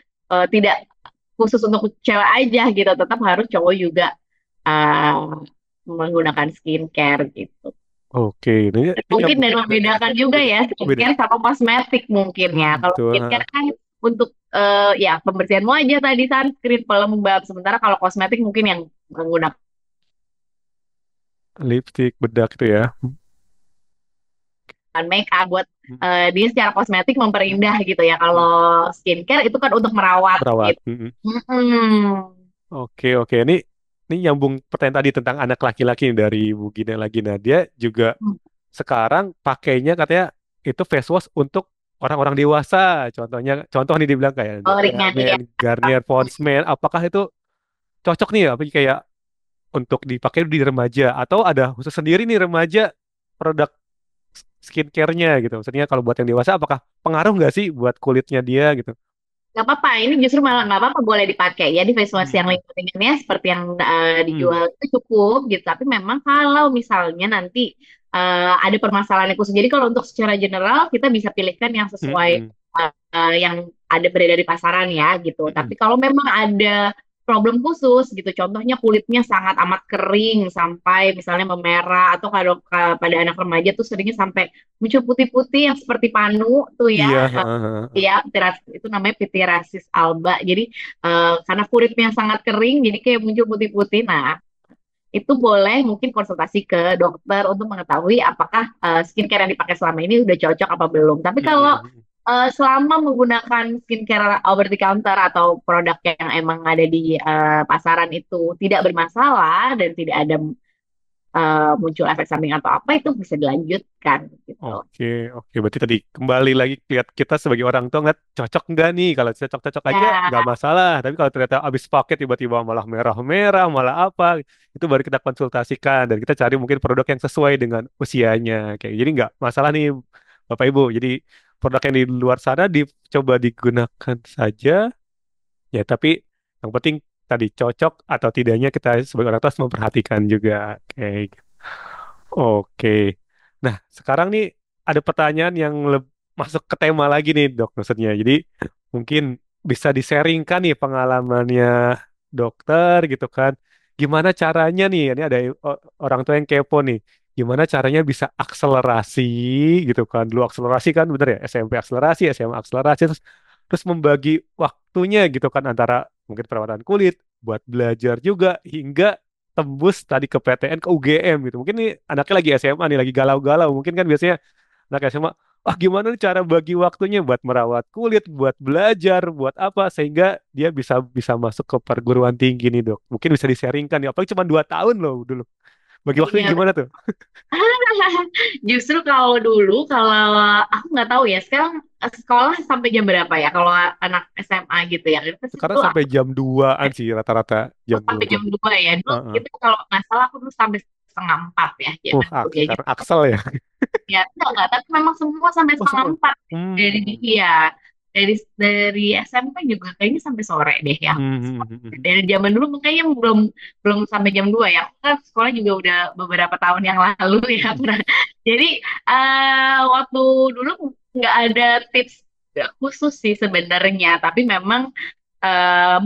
tidak khusus untuk cewek aja gitu tetap harus cowok juga uh, menggunakan skincare gitu. Oke, ini Mungkin nyambung dan juga nih. membedakan juga Beda, ya beda. skincare sama kosmetik mungkin ya. Kalau Betul. skincare kan untuk ya pembersihan wajah tadi sunscreen, pelembab. Sementara kalau kosmetik mungkin yang menggunakan Lipstick, bedak itu ya. make up buat dia secara kosmetik Mm-mm. memperindah gitu ya. Kalau Mm. skincare itu kan untuk merawat Perawat. gitu. Mm-mm. Mm-mm. Oke, oke. Ini nyambung pertanyaan tadi tentang anak laki-laki nih dari Bu Gina lagi. Nah, dia juga sekarang pakainya katanya itu face wash untuk orang-orang dewasa. Contoh nih dibilang kayak Oh ringan Garnier, ya. Garnier Fondsman. Apakah itu cocok nih? Apa kayak untuk dipakai di remaja atau ada khusus sendiri nih remaja produk skincare-nya gitu. Maksudnya kalau buat yang dewasa apakah pengaruh nggak sih buat kulitnya dia gitu? Nggak apa-apa, ini justru malah nggak apa-apa, boleh dipakai ya di face wash yang Hmm. ringan-ringannya seperti yang Hmm. dijual itu cukup gitu. Tapi memang kalau misalnya nanti ada permasalahan yang khusus, jadi kalau untuk secara general kita bisa pilihkan yang sesuai Hmm. yang ada beredar di pasaran ya gitu. Hmm. Tapi kalau memang ada problem khusus gitu, contohnya kulitnya sangat amat kering sampai misalnya memerah atau kalau pada anak remaja tuh seringnya sampai muncul putih-putih yang seperti panu tuh ya. Iya. Iya, itu namanya pityriasis alba. Jadi karena kulitnya sangat kering, jadi kayak muncul putih-putih. Nah, itu boleh mungkin konsultasi ke dokter untuk mengetahui apakah skincare yang dipakai selama ini udah cocok apa belum. Tapi kalau Hmm. selama menggunakan skincare over the counter atau produk yang emang ada di pasaran itu tidak bermasalah dan tidak ada muncul efek samping atau apa, itu bisa dilanjutkan gitu. Oke, oke. Berarti tadi kembali lagi lihat kita sebagai orang tua ngeliat cocok nggak nih? Kalau cocok-cocok aja nggak Ya, masalah. Tapi kalau ternyata habis pakai tiba-tiba malah merah-merah, malah apa, itu baru kita konsultasikan dan kita cari mungkin produk yang sesuai dengan usianya. Kayak jadi nggak masalah nih, Bapak Ibu. Jadi produk yang di luar sana dicoba digunakan saja. Ya, tapi yang penting tadi cocok atau tidaknya kita sebagai orang tua harus memperhatikan juga. Oke. Oke. Nah, sekarang nih ada pertanyaan yang masuk ke tema lagi nih, Dok, maksudnya. Jadi mungkin bisa di-sharingkan nih pengalamannya dokter gitu kan. Gimana caranya nih, ini ada orang tua yang kepo nih. Gimana caranya bisa akselerasi gitu kan. Dulu akselerasi kan bener ya, SMP akselerasi, SMA akselerasi, terus membagi waktunya gitu kan antara mungkin perawatan kulit, buat belajar juga, hingga tembus tadi ke PTN ke UGM gitu. Mungkin nih anaknya lagi SMA nih lagi galau-galau. Mungkin kan biasanya anak SMA, ah gimana nih cara bagi waktunya buat merawat kulit, buat belajar, buat apa sehingga dia bisa bisa masuk ke perguruan tinggi nih, Dok. Mungkin bisa di-sharingkan ya. Apalagi cuma 2 tahun loh dulu. Bagi waktunya iya. gimana tuh? Justru kalau dulu, kalau aku nggak tahu ya, sekarang sekolah sampai jam berapa ya? Kalau anak SMA gitu ya. Terus Sekarang dulu sampai aku jam 2-an sih rata-rata jam sampai 2 jam. jam 2 ya. Dulu Heeh. itu kalau nggak salah aku dulu sampai setengah 4 ya. Zaman dulu ya. Sekarang Axel ya. Ya, enggak, tapi memang semua sampai Oh, setengah semua. 4. Dari Hmm. iya, dari SMP juga kayaknya sampai sore deh ya. Dari zaman dulu makanya belum belum sampai jam 2 ya. Aku kan sekolah juga udah beberapa tahun yang lalu ya. Jadi waktu dulu nggak ada tips khusus sih sebenarnya, tapi memang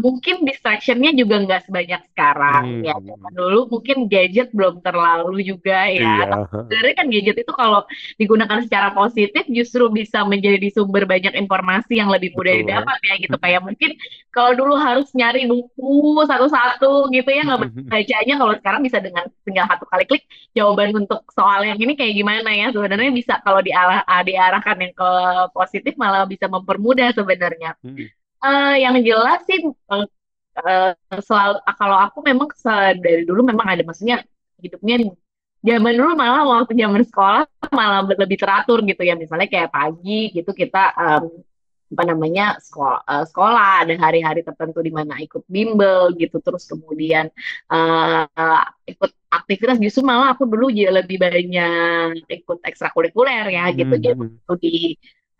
mungkin distractionnya juga nggak sebanyak sekarang ya. Zaman Hmm. dulu mungkin gadget belum terlalu juga ya. Iya. Tapi sebenarnya kan gadget itu kalau digunakan secara positif justru bisa menjadi sumber banyak informasi yang lebih mudah Betul. didapat ya gitu. Kayak mungkin kalau dulu harus nyari buku satu-satu gitu ya nggak bacanya, kalau sekarang bisa dengan tinggal satu kali klik jawaban untuk soal yang ini kayak gimana ya. Sebenarnya bisa kalau diarahkan yang ke positif malah bisa mempermudah sebenarnya. Yang jelas sih eh, selalu kalau aku memang dari dulu memang ada, maksudnya hidupnya zaman dulu malah waktu zaman sekolah malah lebih teratur gitu ya, misalnya kayak pagi gitu kita apa namanya sekolah ada hari-hari tertentu di mana ikut bimbel gitu, terus kemudian ikut aktivitas, justru malah aku dulu lebih banyak ikut ekstrakurikuler ya gitu, jadi waktu di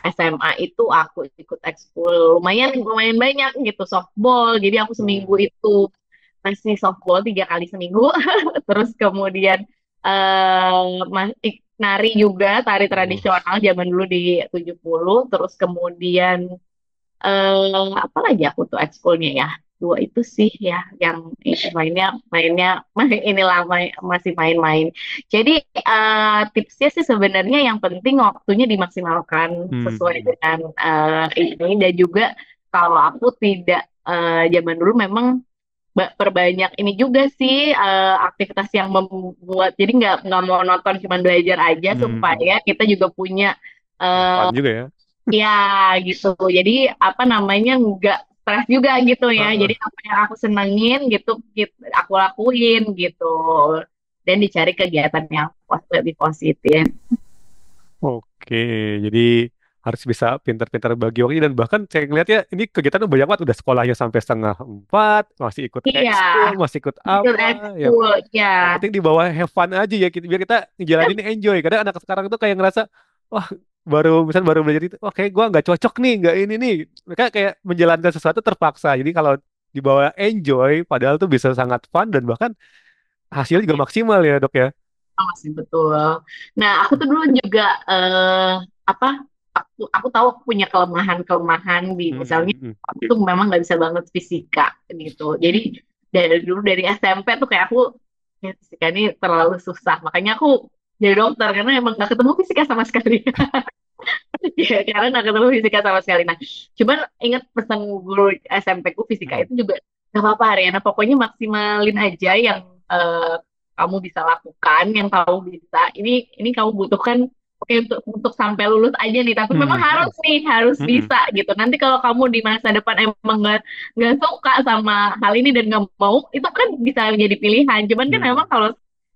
SMA itu aku ikut ekskul lumayan lumayan banyak gitu, softball, jadi aku seminggu itu masih softball 3 kali seminggu. Terus kemudian nari juga, tari tradisional zaman dulu di 70. Terus kemudian apa lagi aku tuh ekskulnya ya, dua itu sih ya yang mainnya mainnya inilah masih main-main. Jadi tipsnya sih sebenarnya yang penting waktunya dimaksimalkan sesuai dengan ini, dan juga kalau aku tidak zaman dulu memang perbanyak ini juga sih aktivitas yang membuat, jadi nggak mau nonton cuma belajar aja, supaya kita juga punya Fun eh, juga ya. ya gitu. Jadi apa namanya nggak stres juga gitu ya. Jadi Heeh. apa yang aku senengin gitu, aku lakuin gitu. Dan dicari kegiatan yang lebih positif. Oke, jadi harus bisa pintar-pintar bagi waktu, dan bahkan saya ngeliat ya ini kegiatan banyak banget, udah sekolahnya sampai 3:30, masih ikut Iya, ekskul, masih ikut ikut apa, ekskul, ya. yang penting di bawah have fun aja ya, biar kita ngejalanin enjoy. Kadang anak sekarang tuh kayak ngerasa, wah baru belajar itu, wah kayak gua nggak cocok nih, nggak ini nih. Mereka kayak menjalankan sesuatu terpaksa. Jadi kalau di bawah enjoy, padahal tuh bisa sangat fun dan bahkan hasilnya juga maksimal ya dok ya. Oh, sih betul. Nah, aku tuh dulu juga apa? Aku tahu aku punya kelemahan-kelemahan di misalnya Hmm, hmm, aku tuh memang nggak bisa banget fisika gitu. Jadi dari dulu dari SMP tuh kayak aku ya, fisika ini terlalu susah. Makanya aku jadi dokter karena emang nggak ketemu fisika sama sekali. Ya, karena nggak ketemu fisika sama sekali. Nah, cuman ingat pesan guru SMP ku fisika hmm, itu juga gak apa-apa Ariana, pokoknya maksimalin aja yang eh, kamu bisa lakukan, yang kamu bisa. Ini kamu butuhkan oke untuk sampai lulus aja nih. Tapi memang hmm, hmm, harus nih, harus hmm, hmm, bisa gitu. Nanti kalau kamu di masa depan emang nggak suka sama hal ini dan nggak mau, itu kan bisa jadi pilihan. Cuman kan hmm, emang kalau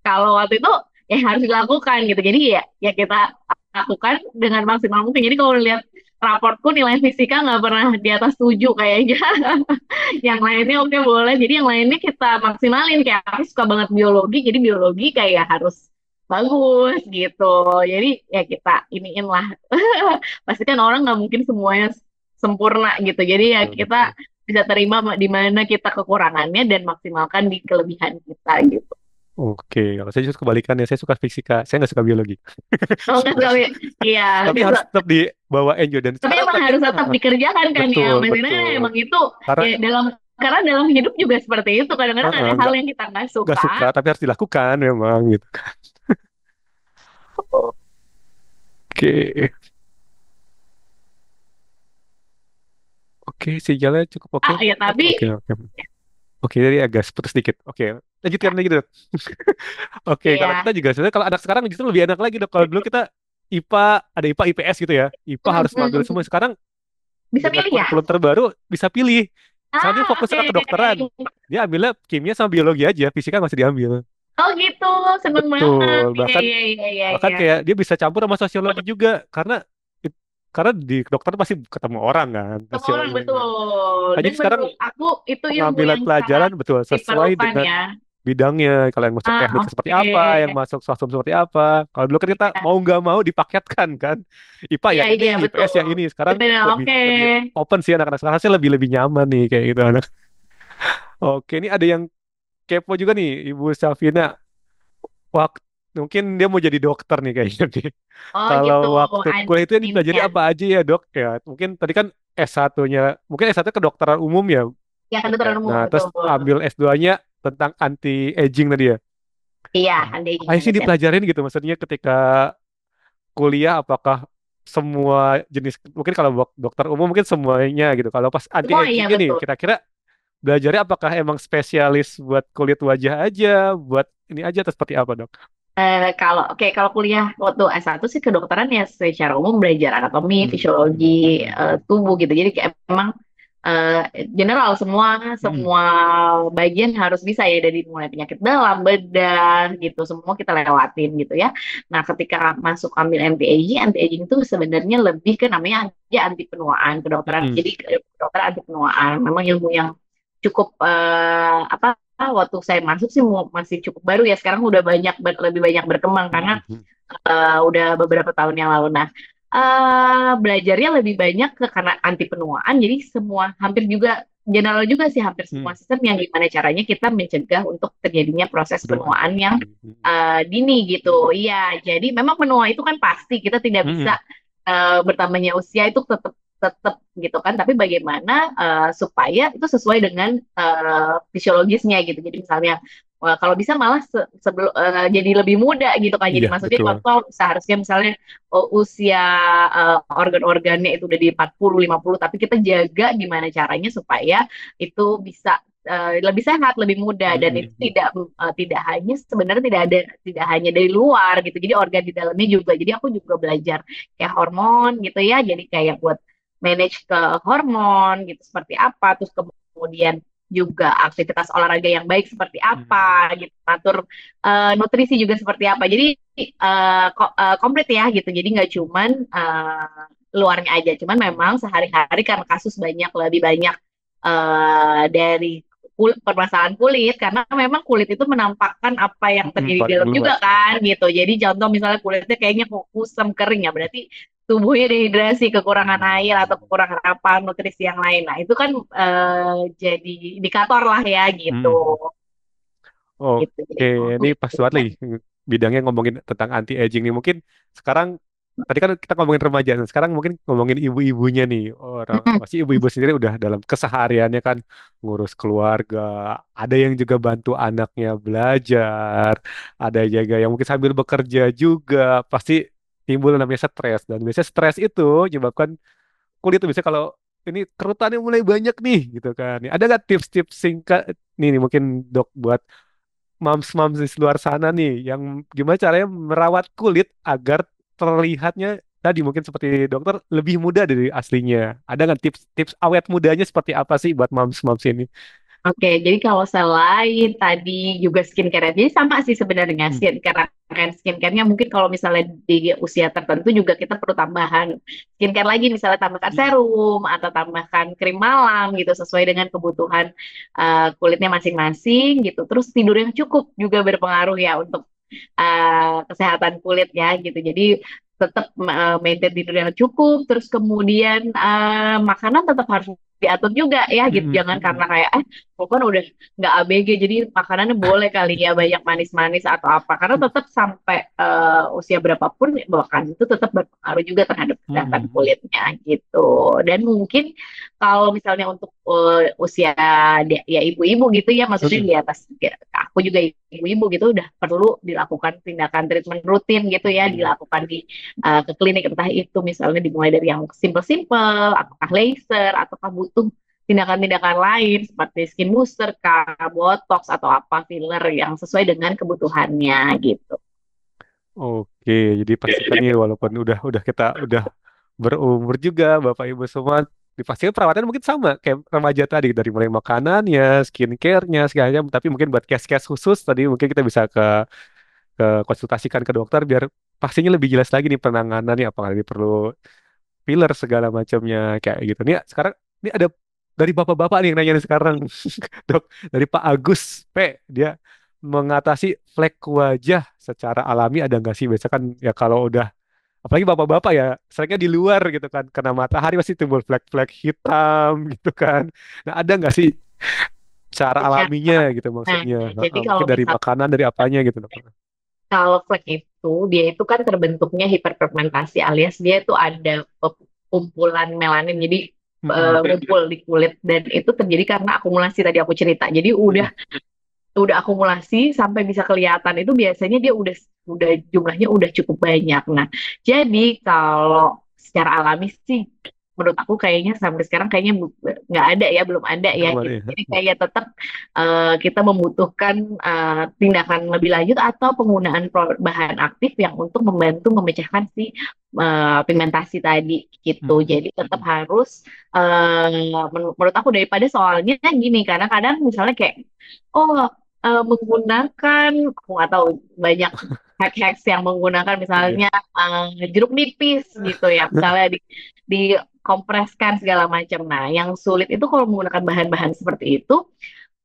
kalau waktu itu ya harus dilakukan gitu. Jadi ya ya kita lakukan dengan maksimal mungkin. Jadi kalau lihat raportku nilai fisika nggak pernah di atas 7 kayaknya. Yang lainnya oke boleh. Jadi yang lainnya kita maksimalin. Kayak aku suka banget biologi, jadi biologi kayak harus bagus gitu. Jadi ya kita iniin lah. Pasti kan orang nggak mungkin semuanya sempurna gitu. Jadi ya betul, kita betul. bisa terima di mana kita kekurangannya dan maksimalkan di kelebihan kita gitu. Oke, kalau saya justru kebalikannya, saya suka fisika, saya nggak suka biologi. Oh nggak suka, iya. Tapi Nggak harus suka. tetap dibawa enjoy, dan Tapi sekarang emang tapi harus tetap dikerjakan kan ya, betul maksudnya betul emang itu karena ya dalam karena dalam hidup juga seperti itu. Kadang-kadang ada hal nggak yang kita nggak nggak suka. suka tapi harus dilakukan memang gitu. Oke, oke, sinyalnya cukup oke Ah ya dok. tapi Oke, oke, oke, jadi agak putus sedikit. Oke, lanjutkan ya, lagi dok. Oke, kalau kita ya. juga sebenarnya kalau anak sekarang justru lebih enak lagi dok. Kalau dulu kita IPA, ada IPA IPS gitu ya, IPA Mm, harus mm, ngambil semua. mm. Sekarang Bisa dengan pilih ya? kurikulum terbaru bisa pilih. Sekarang dia Ah fokus ke oke. kedokteran, dia ambilnya kimia sama biologi aja, fisika nggak usah diambil. Oh gitu, seneng banget. Betul, Iya bahkan iya iya iya bahkan iya. kayak dia bisa campur sama sosiologi juga, karena di kedokteran pasti ketemu orang kan, Semua orang sosiologinya. betul. Nah, Dan jadi sekarang menurut aku itu ilmu pengambilan yang sangat pelajaran betul sesuai diperlukan dengan ya. bidangnya. Kalau yang masuk Ah teknik seperti oke. apa, yang masuk sosum seperti apa. Kalau dulu kan kita Iya mau nggak mau dipaketkan kan, IPA iya yang ini, iya IPS betul. yang ini. Sekarang Betul lebih oke. lebih open sih, anak-anak sekarang sih lebih lebih nyaman nih kayak gitu anak. Oke, ini ada yang kepo juga nih, Ibu Safina. Waktu mungkin dia mau jadi dokter nih kayaknya nih. Oh Kalau gitu. waktu kuliah itu yang dipelajari Aminnya. apa aja ya dok ya? Mungkin tadi kan S1-nya, mungkin S1 kedokteran umum ya Ya dok ya. kedokteran umum Nah terus betul. ambil S2-nya tentang anti aging tadi ya. Iya, Nah, ada apa sih Indonesia. dipelajarin gitu? Maksudnya ketika kuliah apakah semua jenis, mungkin kalau dokter umum mungkin semuanya gitu. Kalau pas anti Semua iya agingnya nih, betul. kira-kira belajarnya apakah emang spesialis buat kulit wajah aja, buat ini aja atau seperti apa dok? Kalau oke kalau kuliah waktu S1 sih kedokteran ya secara umum belajar anatomi, Hmm, fisiologi hmm, hmm, tubuh gitu. Jadi kayak emang eh, general semua hmm, semua bagian harus bisa ya dari mulai penyakit dalam bedah gitu semua kita lewatin gitu ya. Nah, ketika masuk ambil anti aging itu sebenarnya lebih ke namanya aja anti penuaan kedokteran. hmm, Jadi kedokteran anti penuaan memang ilmu yang cukup apa waktu saya masuk sih masih cukup baru ya. Sekarang udah lebih banyak berkembang karena hmm, hmm, udah beberapa tahun yang lalu. Nah, belajarnya lebih banyak ke karena anti penuaan. Jadi semua hampir juga general juga sih hampir hmm. semua sistem yang gimana caranya kita mencegah untuk terjadinya proses Doa. penuaan yang Hmm, hmm, dini gitu. Iya, jadi memang menua itu kan pasti kita tidak bisa hmm, bertambahnya usia itu tetap tetap gitu kan. Tapi bagaimana supaya itu sesuai dengan fisiologisnya gitu. Jadi misalnya kalau bisa malah sebelum jadi lebih muda gitu kan. Jadi iya, maksudnya betul. kalau seharusnya misalnya usia organ-organnya itu udah di 40 50 tapi kita jaga gimana caranya supaya itu bisa lebih sehat, lebih muda Hmm, dan itu hmm, tidak hanya sebenarnya tidak hanya dari luar gitu. Jadi organ di dalamnya juga. Jadi aku juga belajar kayak hormon gitu ya. Jadi kayak buat manage ke hormon gitu seperti apa, terus kemudian juga aktivitas olahraga yang baik seperti apa hmm. gitu, atur nutrisi juga seperti apa. Jadi komplit ya gitu. Jadi nggak cuman luarnya aja. Cuman memang sehari-hari karena kasus banyak, lebih banyak dari permasalahan kulit, karena memang kulit itu menampakkan apa yang terjadi di Paling dalam juga luar. kan gitu. Jadi contoh misalnya kulitnya kayaknya kok kusam kering ya, berarti tubuhnya dehidrasi, kekurangan air atau kekurangan apa nutrisi yang lain. Nah, itu kan jadi indikator lah ya gitu. Hmm. Gitu. Oke, Jadi ini pas banget lagi bidangnya ngomongin tentang anti aging nih. Mungkin sekarang tadi kan kita ngomongin remaja, nah sekarang mungkin ngomongin ibu-ibunya nih. Orang pasti ibu-ibu sendiri udah dalam kesehariannya kan ngurus keluarga, ada yang juga bantu anaknya belajar, ada juga yang mungkin sambil bekerja juga, pasti timbul namanya stres dan biasanya stres itu menyebabkan kulit tuh bisa kalau ini kerutannya mulai banyak nih gitu kan. Ada nggak tips-tips singkat nih mungkin dok buat moms-moms di luar sana nih yang gimana caranya merawat kulit agar terlihatnya tadi mungkin seperti dokter lebih muda dari aslinya. Ada nggak tips-tips awet mudanya seperti apa sih buat moms-moms ini? Oke, jadi kalau selain tadi juga skincare, jadi sama sih sebenarnya Hmm. skincare. Kan skincare-nya mungkin kalau misalnya di usia tertentu juga kita perlu tambahan skincare lagi, misalnya tambahkan Hmm. serum atau tambahkan krim malam gitu sesuai dengan kebutuhan kulitnya masing-masing gitu. Terus tidur yang cukup juga berpengaruh ya untuk kesehatan kulitnya gitu. Jadi tetap maintain tidur yang cukup, terus kemudian makanan tetap harus diatur juga ya gitu. Hmm. Jangan Hmm. karena kayak aku kan udah nggak ABG jadi makanannya boleh kali ya banyak manis-manis atau apa. Karena tetap sampai usia berapapun bahkan itu tetap berpengaruh juga terhadap kesehatan Hmm. kulitnya gitu. Dan mungkin kalau misalnya untuk usia ya ibu-ibu gitu ya, maksudnya Hmm. di atas ya, aku juga ibu-ibu gitu udah perlu dilakukan tindakan treatment rutin gitu ya, Hmm. dilakukan di ke klinik entah itu misalnya dimulai dari yang simple-simple, apakah laser, ataukah butuh tindakan-tindakan lain seperti skin booster, botox atau apa filler yang sesuai dengan kebutuhannya gitu. Oke, jadi pastikan nih walaupun udah kita udah berumur juga Bapak Ibu semua dipastikan perawatan mungkin sama kayak remaja tadi dari mulai makanannya, skincare-nya segalanya tapi mungkin buat case-case khusus tadi mungkin kita bisa ke konsultasikan ke dokter biar pastinya lebih jelas lagi nih penanganannya apakah ini perlu filler segala macamnya kayak gitu. Nih sekarang ini ada dari bapak-bapak nih yang nanya nih sekarang. Dok, dari Pak Agus P dia mengatasi flek wajah secara alami ada nggak sih? Biasa kan ya kalau udah apalagi bapak-bapak ya seringnya di luar gitu kan kena matahari pasti timbul flek-flek hitam gitu kan. Nah, ada nggak sih cara Secara, alaminya gitu nah, maksudnya? jadi Mungkin dari makanan dari apanya gitu dok. kalau flek itu dia itu kan terbentuknya hiperpigmentasi alias dia itu ada kumpulan melanin jadi Mm-mm. ngumpul di kulit dan itu terjadi karena akumulasi tadi aku cerita. Jadi Mm-mm. udah akumulasi sampai bisa kelihatan itu biasanya dia udah jumlahnya udah cukup banyak. Nah, jadi kalau secara alami sih menurut aku kayaknya sampai sekarang kayaknya nggak ada ya, belum ada ya Belum ada gitu. ya. Jadi kayak tetap kita membutuhkan tindakan lebih lanjut atau penggunaan bahan aktif yang untuk membantu memecahkan si pigmentasi tadi gitu. Mm-mm. Jadi tetap harus menurut aku daripada soalnya gini, karena kadang misalnya kayak oh menggunakan aku nggak tahu banyak hacks yang menggunakan Iya. misalnya jeruk nipis gitu ya misalnya dikompreskan segala macam. Nah, yang sulit itu kalau menggunakan bahan-bahan seperti itu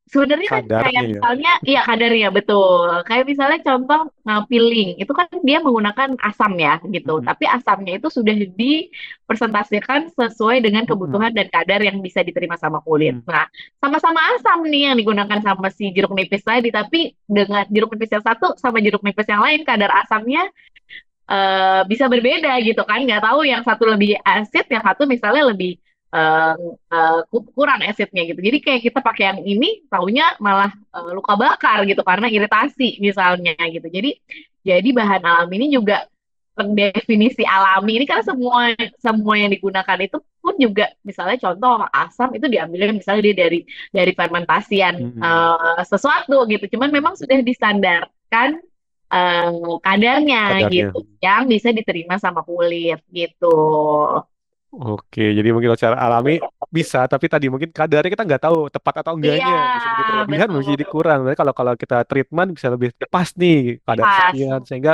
sebenarnya kan kayak Kadarnya ya. misalnya, iya kadarnya betul. Kayak misalnya contoh peeling, itu kan dia menggunakan asam ya gitu. Mm-mm. Tapi asamnya itu sudah dipresentasikan sesuai dengan Mm-mm. kebutuhan dan kadar yang bisa diterima sama kulit. Mm. Nah, sama-sama asam nih yang digunakan sama si jeruk nipis tadi, tapi dengan jeruk nipis yang satu sama jeruk nipis yang lain kadar asamnya bisa berbeda gitu kan. Nggak tahu yang satu lebih asid, yang satu misalnya lebih eh, kurang asidnya gitu. Jadi kayak kita pakai yang ini, taunya malah luka bakar gitu karena iritasi misalnya gitu. Jadi bahan alami ini juga definisi alami ini karena semua semua yang digunakan itu pun juga misalnya contoh asam itu diambilnya misalnya dia dari fermentasian Mm-mm. sesuatu gitu. Cuman memang sudah distandarkan eh, kadarnya Kadarnya. gitu yang bisa diterima sama kulit gitu. Oke, jadi mungkin kalau secara alami bisa, tapi tadi mungkin kadarnya kita nggak tahu tepat atau Iya, enggaknya. Bisa jadi berlebihan, bisa betul. jadi kurang. Tapi kalau kalau kita treatment bisa lebih pas nih kadar Pas. sekian, sehingga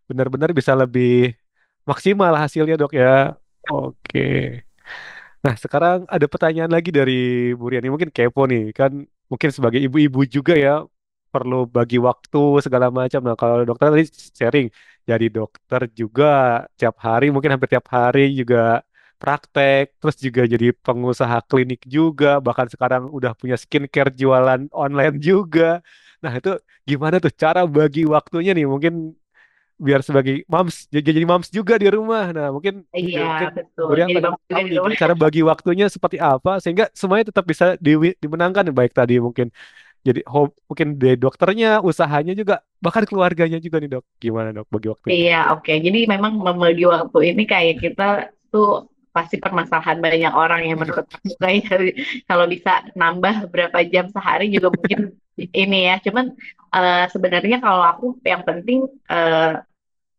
benar-benar bisa lebih maksimal hasilnya dok ya. Oke. Nah, sekarang ada pertanyaan lagi dari Bu Riani. Mungkin kepo nih, kan mungkin sebagai ibu-ibu juga ya, perlu bagi waktu segala macam. Nah, kalau dokter tadi sharing, jadi dokter juga tiap hari, mungkin hampir tiap hari juga praktek, terus juga jadi pengusaha klinik juga, bahkan sekarang udah punya skincare jualan online juga. Nah, itu gimana tuh cara bagi waktunya nih? Mungkin biar sebagai moms jadi moms juga di rumah. Nah, mungkin Iya, mungkin betul. Burian Jadi pengen bagus juga tahu di nih rumah. cara bagi waktunya seperti apa sehingga semuanya tetap bisa dimenangkan, baik tadi mungkin jadi mungkin dari dokternya, usahanya juga, bahkan keluarganya juga nih dok. Gimana dok bagi waktunya? Iya, oke. Jadi memang membagi waktu ini kayak kita tuh pasti permasalahan banyak orang yang menurut aku kayak kalau bisa nambah berapa jam sehari juga mungkin ini ya. Cuman sebenarnya kalau aku yang penting eh,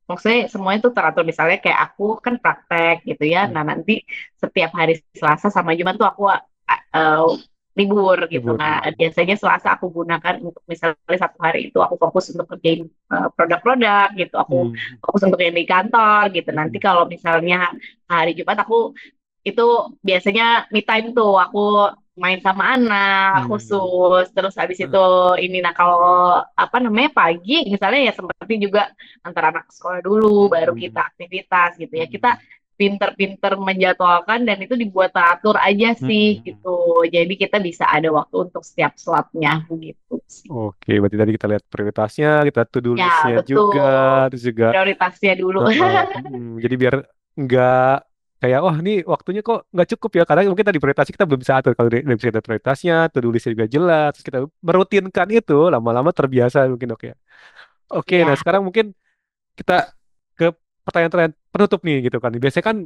maksudnya semuanya tuh teratur. Misalnya kayak aku kan praktek gitu ya. Hmm, Nah nanti setiap hari Selasa sama Jumat tuh aku eh, libur gitu. libur. Nah biasanya Selasa aku gunakan untuk misalnya satu hari itu aku fokus untuk kerjain produk-produk gitu. Aku Hmm, fokus untuk yang di kantor gitu. Nanti hmm, kalau misalnya hari Jumat aku itu biasanya me time tuh aku main sama anak hmm, khusus terus habis hmm, itu ini nah kalau apa namanya pagi misalnya ya seperti juga antara anak sekolah dulu baru kita hmm, aktivitas gitu ya kita hmm, pinter-pinter menjadwalkan dan itu dibuat teratur aja hmm, sih hmm. gitu jadi kita bisa ada waktu untuk setiap slotnya gitu sih Oke, berarti tadi kita lihat prioritasnya, kita to-do ya list-nya betul juga, terus juga prioritasnya dulu jadi biar nggak kayak wah ini waktunya kok nggak cukup ya karena mungkin tadi prioritasnya kita belum bisa atur kalau belum bisa ada prioritasnya to-do list juga jelas terus kita merutinkan itu lama-lama terbiasa mungkin oke. Oke, nah ya sekarang mungkin kita ke pertanyaan-pertanyaan penutup nih gitu kan. Biasanya kan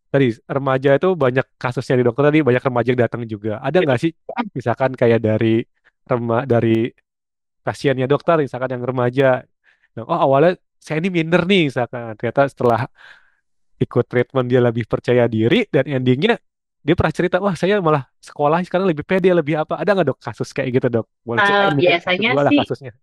tadi remaja itu banyak kasusnya di dokter tadi banyak remaja yang datang juga. Ada nggak sih misalkan kayak dari pasiennya dokter misalkan yang remaja. Nah, oh awalnya saya ini minder nih misalkan ternyata setelah ikut treatment dia lebih percaya diri dan endingnya dia pernah cerita wah saya malah sekolah sekarang lebih pede lebih apa ada nggak dok kasus kayak gitu dok boleh ceritain mungkin satu biasanya dua lah sih kasusnya.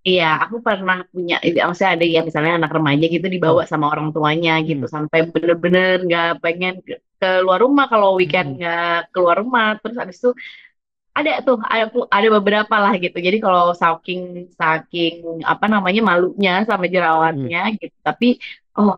iya, aku pernah punya, maksudnya ada yang misalnya anak remaja gitu dibawa Oh, sama orang tuanya gitu, hmm, sampai bener-bener nggak pengen keluar rumah kalau weekend hmm, nggak keluar rumah, terus habis itu ada tuh, ada beberapa lah gitu. Jadi kalau saking saking apa namanya malunya sama hmm, jerawatnya gitu, tapi oh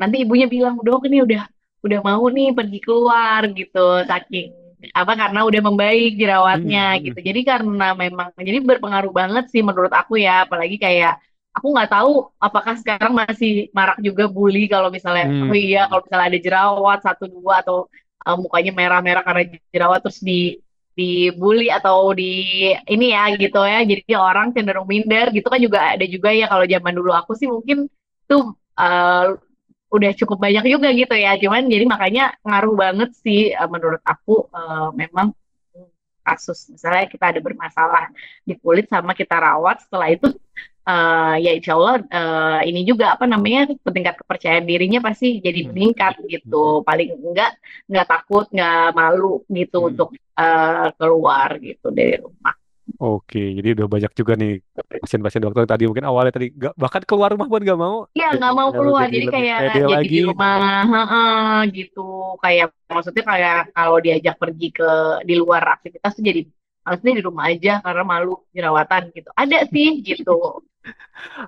nanti ibunya bilang dok ini udah mau nih pergi keluar gitu, saking apa karena udah membaik jerawatnya hmm, hmm, gitu. Jadi karena memang jadi berpengaruh banget sih menurut aku ya, apalagi kayak aku nggak tahu apakah sekarang masih marak juga bully kalau misalnya oh iya hmm, kalau misalnya ada jerawat satu dua atau mukanya merah-merah karena jerawat terus dibully atau di ini ya gitu ya jadi orang cenderung minder gitu kan juga ada juga ya kalau zaman dulu aku sih mungkin tuh udah cukup banyak juga gitu ya cuman jadi makanya ngaruh banget sih menurut aku memang kasus misalnya kita ada bermasalah di kulit sama kita rawat setelah itu ya insya Allah ini juga apa namanya tingkat kepercayaan dirinya pasti jadi hmm, meningkat gitu hmm, paling nggak takut nggak malu gitu hmm. untuk keluar gitu dari rumah Oke, jadi udah banyak juga nih pasien-pasien dokter yang tadi mungkin awalnya tadi bahkan keluar rumah pun nggak mau, ya jadi nggak mau keluar jadi jadi lebih kayak pede jadi lagi. di rumah heeh, gitu kayak maksudnya kayak kalau diajak pergi ke di luar aktivitas tuh jadi maksudnya di rumah aja karena malu jerawatan gitu ada sih gitu.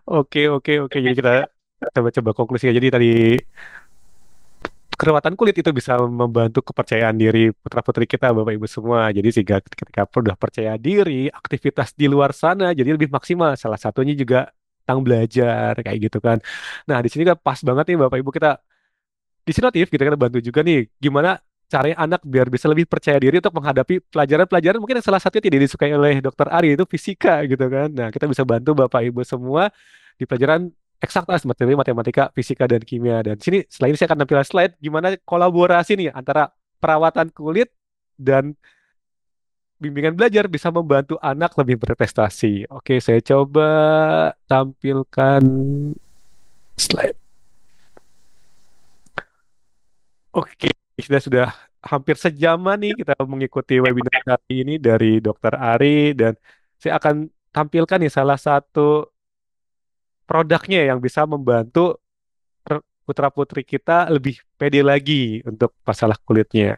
Oke, oke, oke. Jadi kita coba-coba konklusi. Jadi tadi keruwatan kulit itu bisa membantu kepercayaan diri putra-putri kita, Bapak Ibu semua. Jadi sehingga ketika udah percaya diri, aktivitas di luar sana jadi lebih maksimal. Salah satunya juga tentang belajar kayak gitu kan. Nah, di sini kan pas banget nih Bapak Ibu kita disinotif kita kan bantu juga nih gimana caranya anak biar bisa lebih percaya diri untuk menghadapi pelajaran-pelajaran mungkin yang salah satunya tidak disukai oleh Dokter Ari itu fisika gitu kan. Nah, kita bisa bantu Bapak Ibu semua di pelajaran eksaktas materi matematika, fisika dan kimia. Dan sini selain ini saya akan tampilkan slide gimana kolaborasi nih antara perawatan kulit dan bimbingan belajar bisa membantu anak lebih berprestasi. Oke, saya coba tampilkan slide. Oke, kita sudah hampir sejaman nih kita mengikuti webinar kali ini dari Dokter Ari dan saya akan tampilkan nih salah satu produknya yang bisa membantu putra-putri kita lebih pede lagi untuk masalah kulitnya.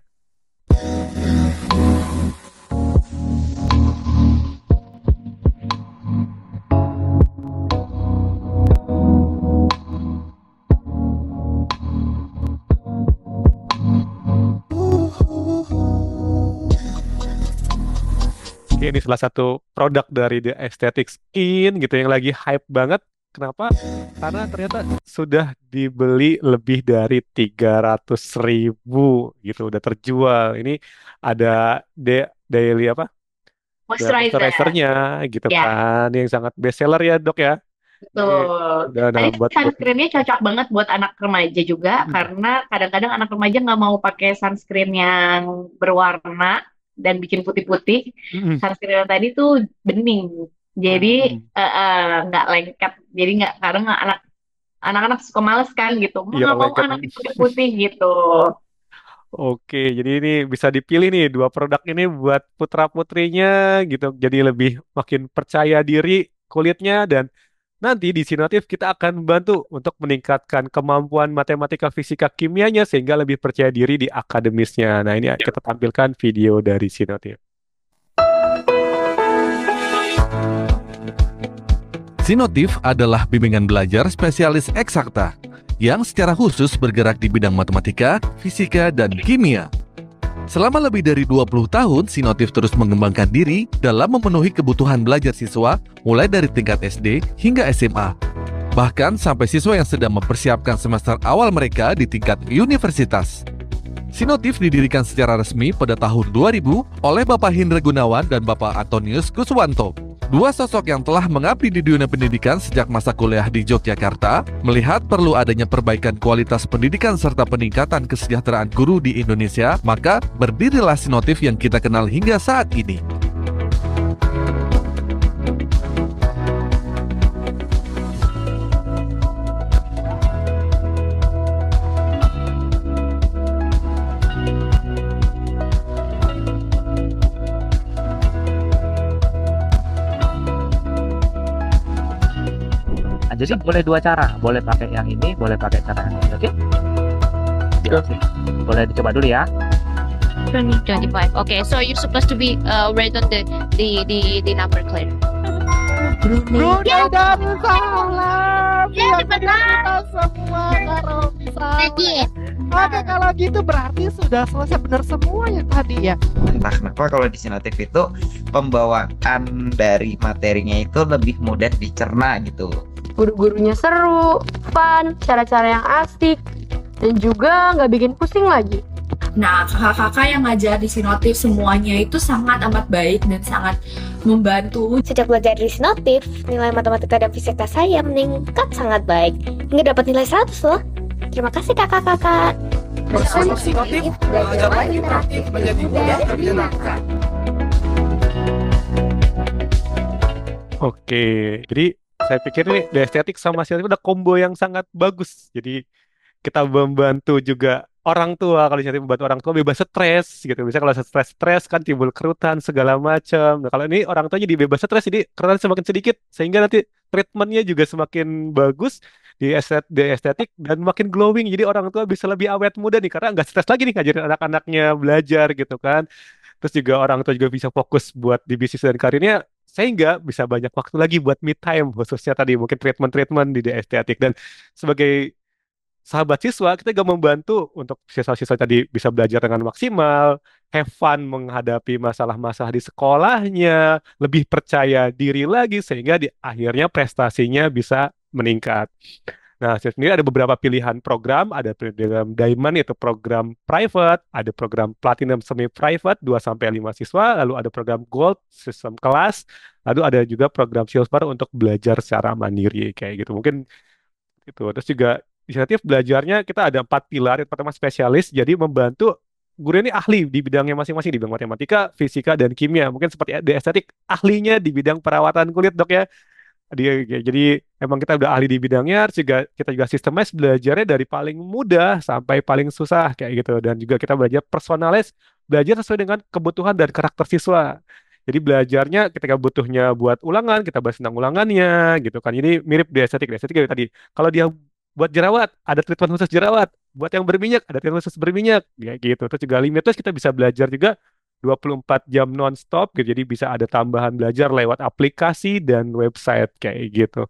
Oke, ini salah satu produk dari The Aesthetic Skin gitu yang lagi hype banget. Kenapa? Karena ternyata sudah dibeli lebih dari 300.000 gitu, udah terjual. Ini ada daily apa? Ada Moisturizer. moisturizernya gitu Ya, kan, yang sangat best seller ya dok ya. Ini betul. udah Nah, nah, ini buat sunscreennya cocok banget buat anak remaja juga, karena kadang-kadang anak remaja nggak mau pakai sunscreen yang berwarna dan bikin putih-putih. Mm-mm. Sunscreen yang tadi tuh bening, jadi Mm-mm. nggak lengket. Jadi nggak, karena anak-anak suka males kan gitu, mau Iya nggak mau lengket. anaknya putih-putih gitu. Oke, jadi ini bisa dipilih nih dua produk ini buat putra-putrinya gitu. Jadi lebih makin percaya diri kulitnya dan nanti di Sinotif kita akan bantu untuk meningkatkan kemampuan matematika, fisika, kimianya sehingga lebih percaya diri di akademisnya. Nah, ini kita tampilkan video dari Sinotif. Sinotif adalah bimbingan belajar spesialis eksakta yang secara khusus bergerak di bidang matematika, fisika, dan kimia. Selama lebih dari 20 tahun, Sinotif terus mengembangkan diri dalam memenuhi kebutuhan belajar siswa mulai dari tingkat SD hingga SMA. Bahkan sampai siswa yang sedang mempersiapkan semester awal mereka di tingkat universitas. Sinotif didirikan secara resmi pada tahun 2000 oleh Bapak Hindra Gunawan dan Bapak Antonius Kuswanto. Dua sosok yang telah mengabdi di dunia pendidikan sejak masa kuliah di Yogyakarta, melihat perlu adanya perbaikan kualitas pendidikan serta peningkatan kesejahteraan guru di Indonesia, maka berdirilah Sinotif yang kita kenal hingga saat ini. Nah, jadi boleh dua cara, boleh pakai yang ini, boleh pakai cara yang ini, oke? Oke. Boleh dicoba dulu ya. 2025. Okay, so you're supposed to be read on the number clear. Bro Darussalam. Ya, Yang benar. kita semua karo Jadi, Oke, kalau gitu berarti sudah selesai benar semua ya tadi ya. Entah kenapa kalau di Sinotif itu pembawaan dari materinya itu lebih mudah dicerna gitu. Guru-gurunya seru, fun, cara-cara yang asik, dan juga nggak bikin pusing lagi. Nah, kakak-kakak yang ngajar di Sinotif semuanya itu sangat amat baik dan sangat membantu. Sejak belajar di Sinotif, nilai matematika dan fisika saya meningkat sangat baik. Nggak dapat nilai 100 loh. Terima kasih kakak-kakak. Bersama Sinotif, belajar lagi interaktif menjadi mudah dan menyenangkan. Oke, jadi saya pikir ini The Aesthetic sama Sinotif udah combo yang sangat bagus. Jadi kita membantu juga orang tua, kalau Sinotif membantu orang tua bebas stres gitu. Bisa kalau stres kan timbul kerutan segala macam. Nah, kalau ini orang tua jadi bebas stres, jadi kerutan semakin sedikit sehingga nanti treatmentnya juga semakin bagus di estetik dan makin glowing. Jadi orang tua bisa lebih awet muda nih karena nggak stres lagi nih ngajarin anak-anaknya belajar gitu kan. Terus juga orang tua juga bisa fokus buat di bisnis dan karirnya sehingga bisa banyak waktu lagi buat me time khususnya tadi mungkin treatment-treatment di estetik dan sebagai sahabat siswa kita juga membantu untuk siswa-siswa tadi bisa belajar dengan maksimal, have fun menghadapi masalah-masalah di sekolahnya, lebih percaya diri lagi sehingga di akhirnya prestasinya bisa meningkat. Nah, saya sendiri ada beberapa pilihan program, ada program Diamond itu program private, ada program Platinum semi private 2 sampai 5 siswa, lalu ada program Gold sistem kelas, lalu ada juga program Silver untuk belajar secara mandiri kayak gitu. Mungkin itu. Terus juga inisiatif belajarnya kita ada 4 pilar. Yang pertama spesialis, jadi membantu guru ini ahli di bidangnya masing-masing, di bidang matematika, fisika, dan kimia. Mungkin seperti di estetik, ahlinya di bidang perawatan kulit dok ya. Jadi emang kita udah ahli di bidangnya, terus juga kita juga sistemize belajarnya dari paling mudah sampai paling susah kayak gitu. Dan juga kita belajar personalis, belajar sesuai dengan kebutuhan dan karakter siswa. Jadi belajarnya ketika butuhnya buat ulangan, kita bahas tentang ulangannya gitu kan. Ini mirip di estetik kayak tadi. Kalau dia buat jerawat, ada treatment khusus jerawat. Buat yang berminyak, ada treatment khusus berminyak. Kayak gitu. Terus juga limitless kita bisa belajar juga 24 jam non-stop gitu. Jadi bisa ada tambahan belajar lewat aplikasi dan website kayak gitu.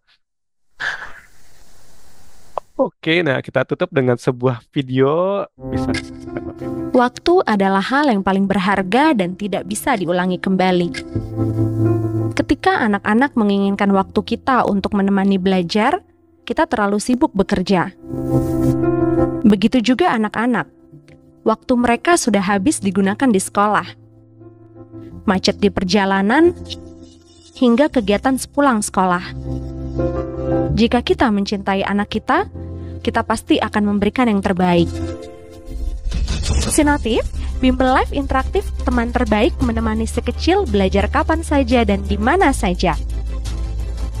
Oke, nah kita tutup dengan sebuah video. Bisa disaksikan Bapak Ibu. Waktu adalah hal yang paling berharga dan tidak bisa diulangi kembali. Ketika anak-anak menginginkan waktu kita untuk menemani belajar, kita terlalu sibuk bekerja. Begitu juga anak-anak. Waktu mereka sudah habis digunakan di sekolah. Macet di perjalanan, hingga kegiatan sepulang sekolah. Jika kita mencintai anak kita pasti akan memberikan yang terbaik. Sinotif, bimbel live interaktif teman terbaik menemani si kecil belajar kapan saja dan di mana saja.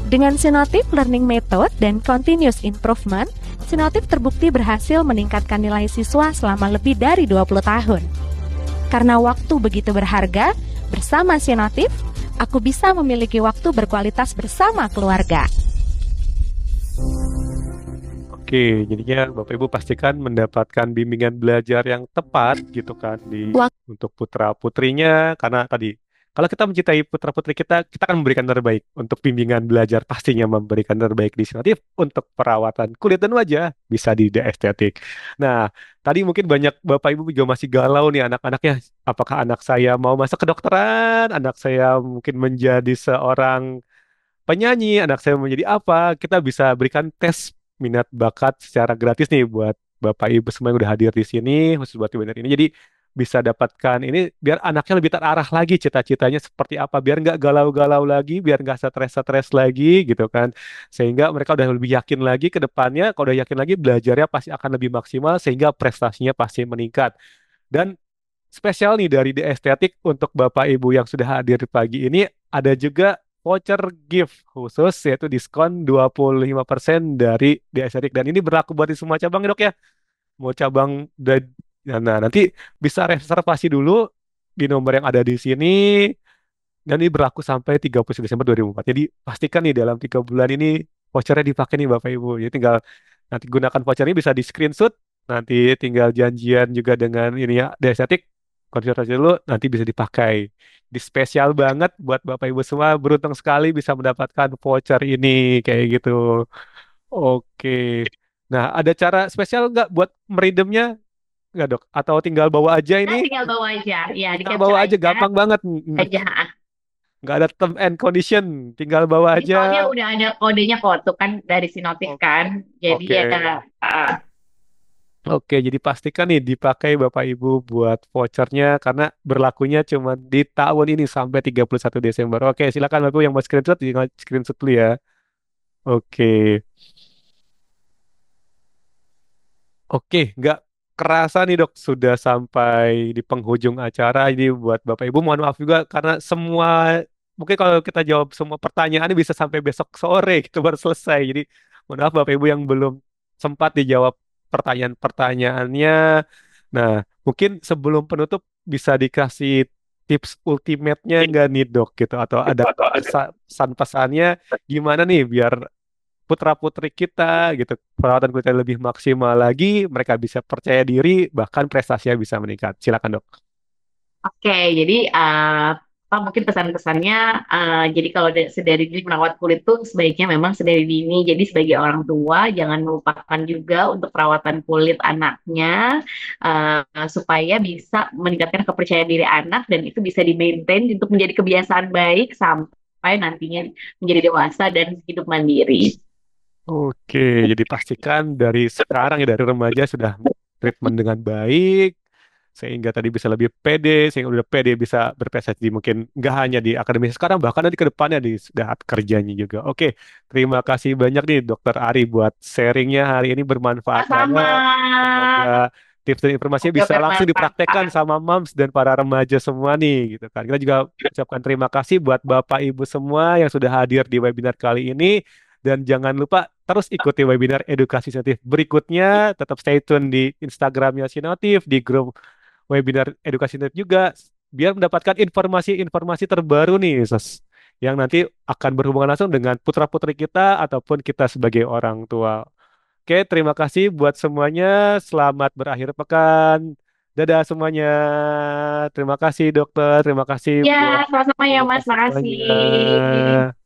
Dengan Sinotif Learning Method dan Continuous Improvement, Sinotif terbukti berhasil meningkatkan nilai siswa selama lebih dari 20 tahun. Karena waktu begitu berharga, bersama Sinotif, aku bisa memiliki waktu berkualitas bersama keluarga. Oke, jadinya Bapak Ibu pastikan mendapatkan bimbingan belajar yang tepat gitu kan untuk putra putrinya, karena tadi kalau kita mencintai putra putri kita akan memberikan terbaik untuk bimbingan belajar, pastinya memberikan terbaik di Sinotif. Untuk perawatan kulit dan wajah bisa di The Estetik. Nah, tadi mungkin banyak Bapak Ibu juga masih galau nih anak-anaknya, apakah anak saya mau masuk kedokteran, anak saya mungkin menjadi seorang penyanyi, anak saya menjadi apa. Kita bisa berikan tes minat bakat secara gratis nih buat Bapak Ibu semua yang udah hadir di sini, khusus buat webinar ini. Jadi bisa dapatkan ini biar anaknya lebih terarah lagi cita-citanya seperti apa, biar nggak galau-galau lagi, biar nggak stres-stres lagi gitu kan. Sehingga mereka udah lebih yakin lagi ke depannya, kalau udah yakin lagi belajarnya pasti akan lebih maksimal sehingga prestasinya pasti meningkat. Dan spesial nih dari The Estetik untuk Bapak Ibu yang sudah hadir pagi ini, ada juga voucher gift khusus yaitu diskon 25% dari The Estetik, dan ini berlaku buat di semua cabang ya Dok ya. Mau cabang nah nanti bisa reservasi dulu di nomor yang ada di sini, dan ini berlaku sampai 31 Desember 2004. Jadi pastikan nih dalam 3 bulan ini vouchernya dipakai nih Bapak Ibu. Jadi tinggal nanti gunakan voucher ini, bisa di screenshot, nanti tinggal janjian juga dengan ini ya The Estetik, konsultasi dulu, nanti bisa dipakai. Di spesial banget buat Bapak Ibu semua, beruntung sekali bisa mendapatkan voucher ini kayak gitu. Oke. Nah, ada cara spesial nggak buat meridemnya nggak Dok? Atau tinggal bawa aja Nah, ini? tinggal bawa aja, ya di Tinggal capture bawa aja, aja, gampang banget. aja. Nggak ada term and condition, tinggal bawa Ini soalnya aja. udah ada kodenya kok tuh kan dari Sinotif kan, jadi Oke. ya Oke, jadi pastikan nih dipakai Bapak Ibu buat vouchernya karena berlakunya cuma di tahun ini sampai 31 Desember. Oke, silakan Bapak Ibu yang mau screenshot, tinggal screenshot dulu ya. Oke. Oke, nggak kerasa nih Dok, sudah sampai di penghujung acara. Jadi buat Bapak Ibu mohon maaf juga karena mungkin kalau kita jawab semua pertanyaan bisa sampai besok sore gitu baru selesai. Jadi mohon maaf Bapak Ibu yang belum sempat dijawab pertanyaan-pertanyaannya. Nah, mungkin sebelum penutup bisa dikasih tips ultimate-nya nggak nih Dok gitu, atau ada pesan-pesannya gimana nih biar putra-putri kita gitu perawatan kulitnya lebih maksimal lagi, mereka bisa percaya diri, bahkan prestasinya bisa meningkat. Silakan Dok. Oke, jadi apa mungkin pesan-pesannya, jadi kalau sedari dini merawat kulit tuh sebaiknya memang sedari dini. Jadi sebagai orang tua jangan melupakan juga untuk perawatan kulit anaknya, supaya bisa meningkatkan kepercayaan diri anak dan itu bisa di-maintain untuk menjadi kebiasaan baik sampai nantinya menjadi dewasa dan hidup mandiri. Oke, jadi pastikan dari sekarang ya, dari remaja sudah treatment dengan baik, sehingga tadi bisa lebih pede, sehingga udah pede bisa berprestasi mungkin nggak hanya di akademi sekarang, bahkan nanti ke depannya di saat kerjanya juga. Oke, terima kasih banyak nih Dokter Ari buat sharingnya hari ini, bermanfaat Sama. banget. Semoga tips dan informasinya bisa langsung dipraktekkan sama moms dan para remaja semua nih gitu kan. Kita juga ucapkan terima kasih buat Bapak Ibu semua yang sudah hadir di webinar kali ini. Dan jangan lupa terus ikuti webinar edukasi Sinotif berikutnya. Tetap stay tune di Instagramnya Sinotif, di grup webinar edukasi Sinotif juga, biar mendapatkan informasi-informasi terbaru nih, yang nanti akan berhubungan langsung dengan putra-putri kita ataupun kita sebagai orang tua. Oke, terima kasih buat semuanya. Selamat berakhir pekan. Dadah semuanya. Terima kasih dokter. Terima kasih Ya, buat sama-sama ya Mas, semuanya. makasih.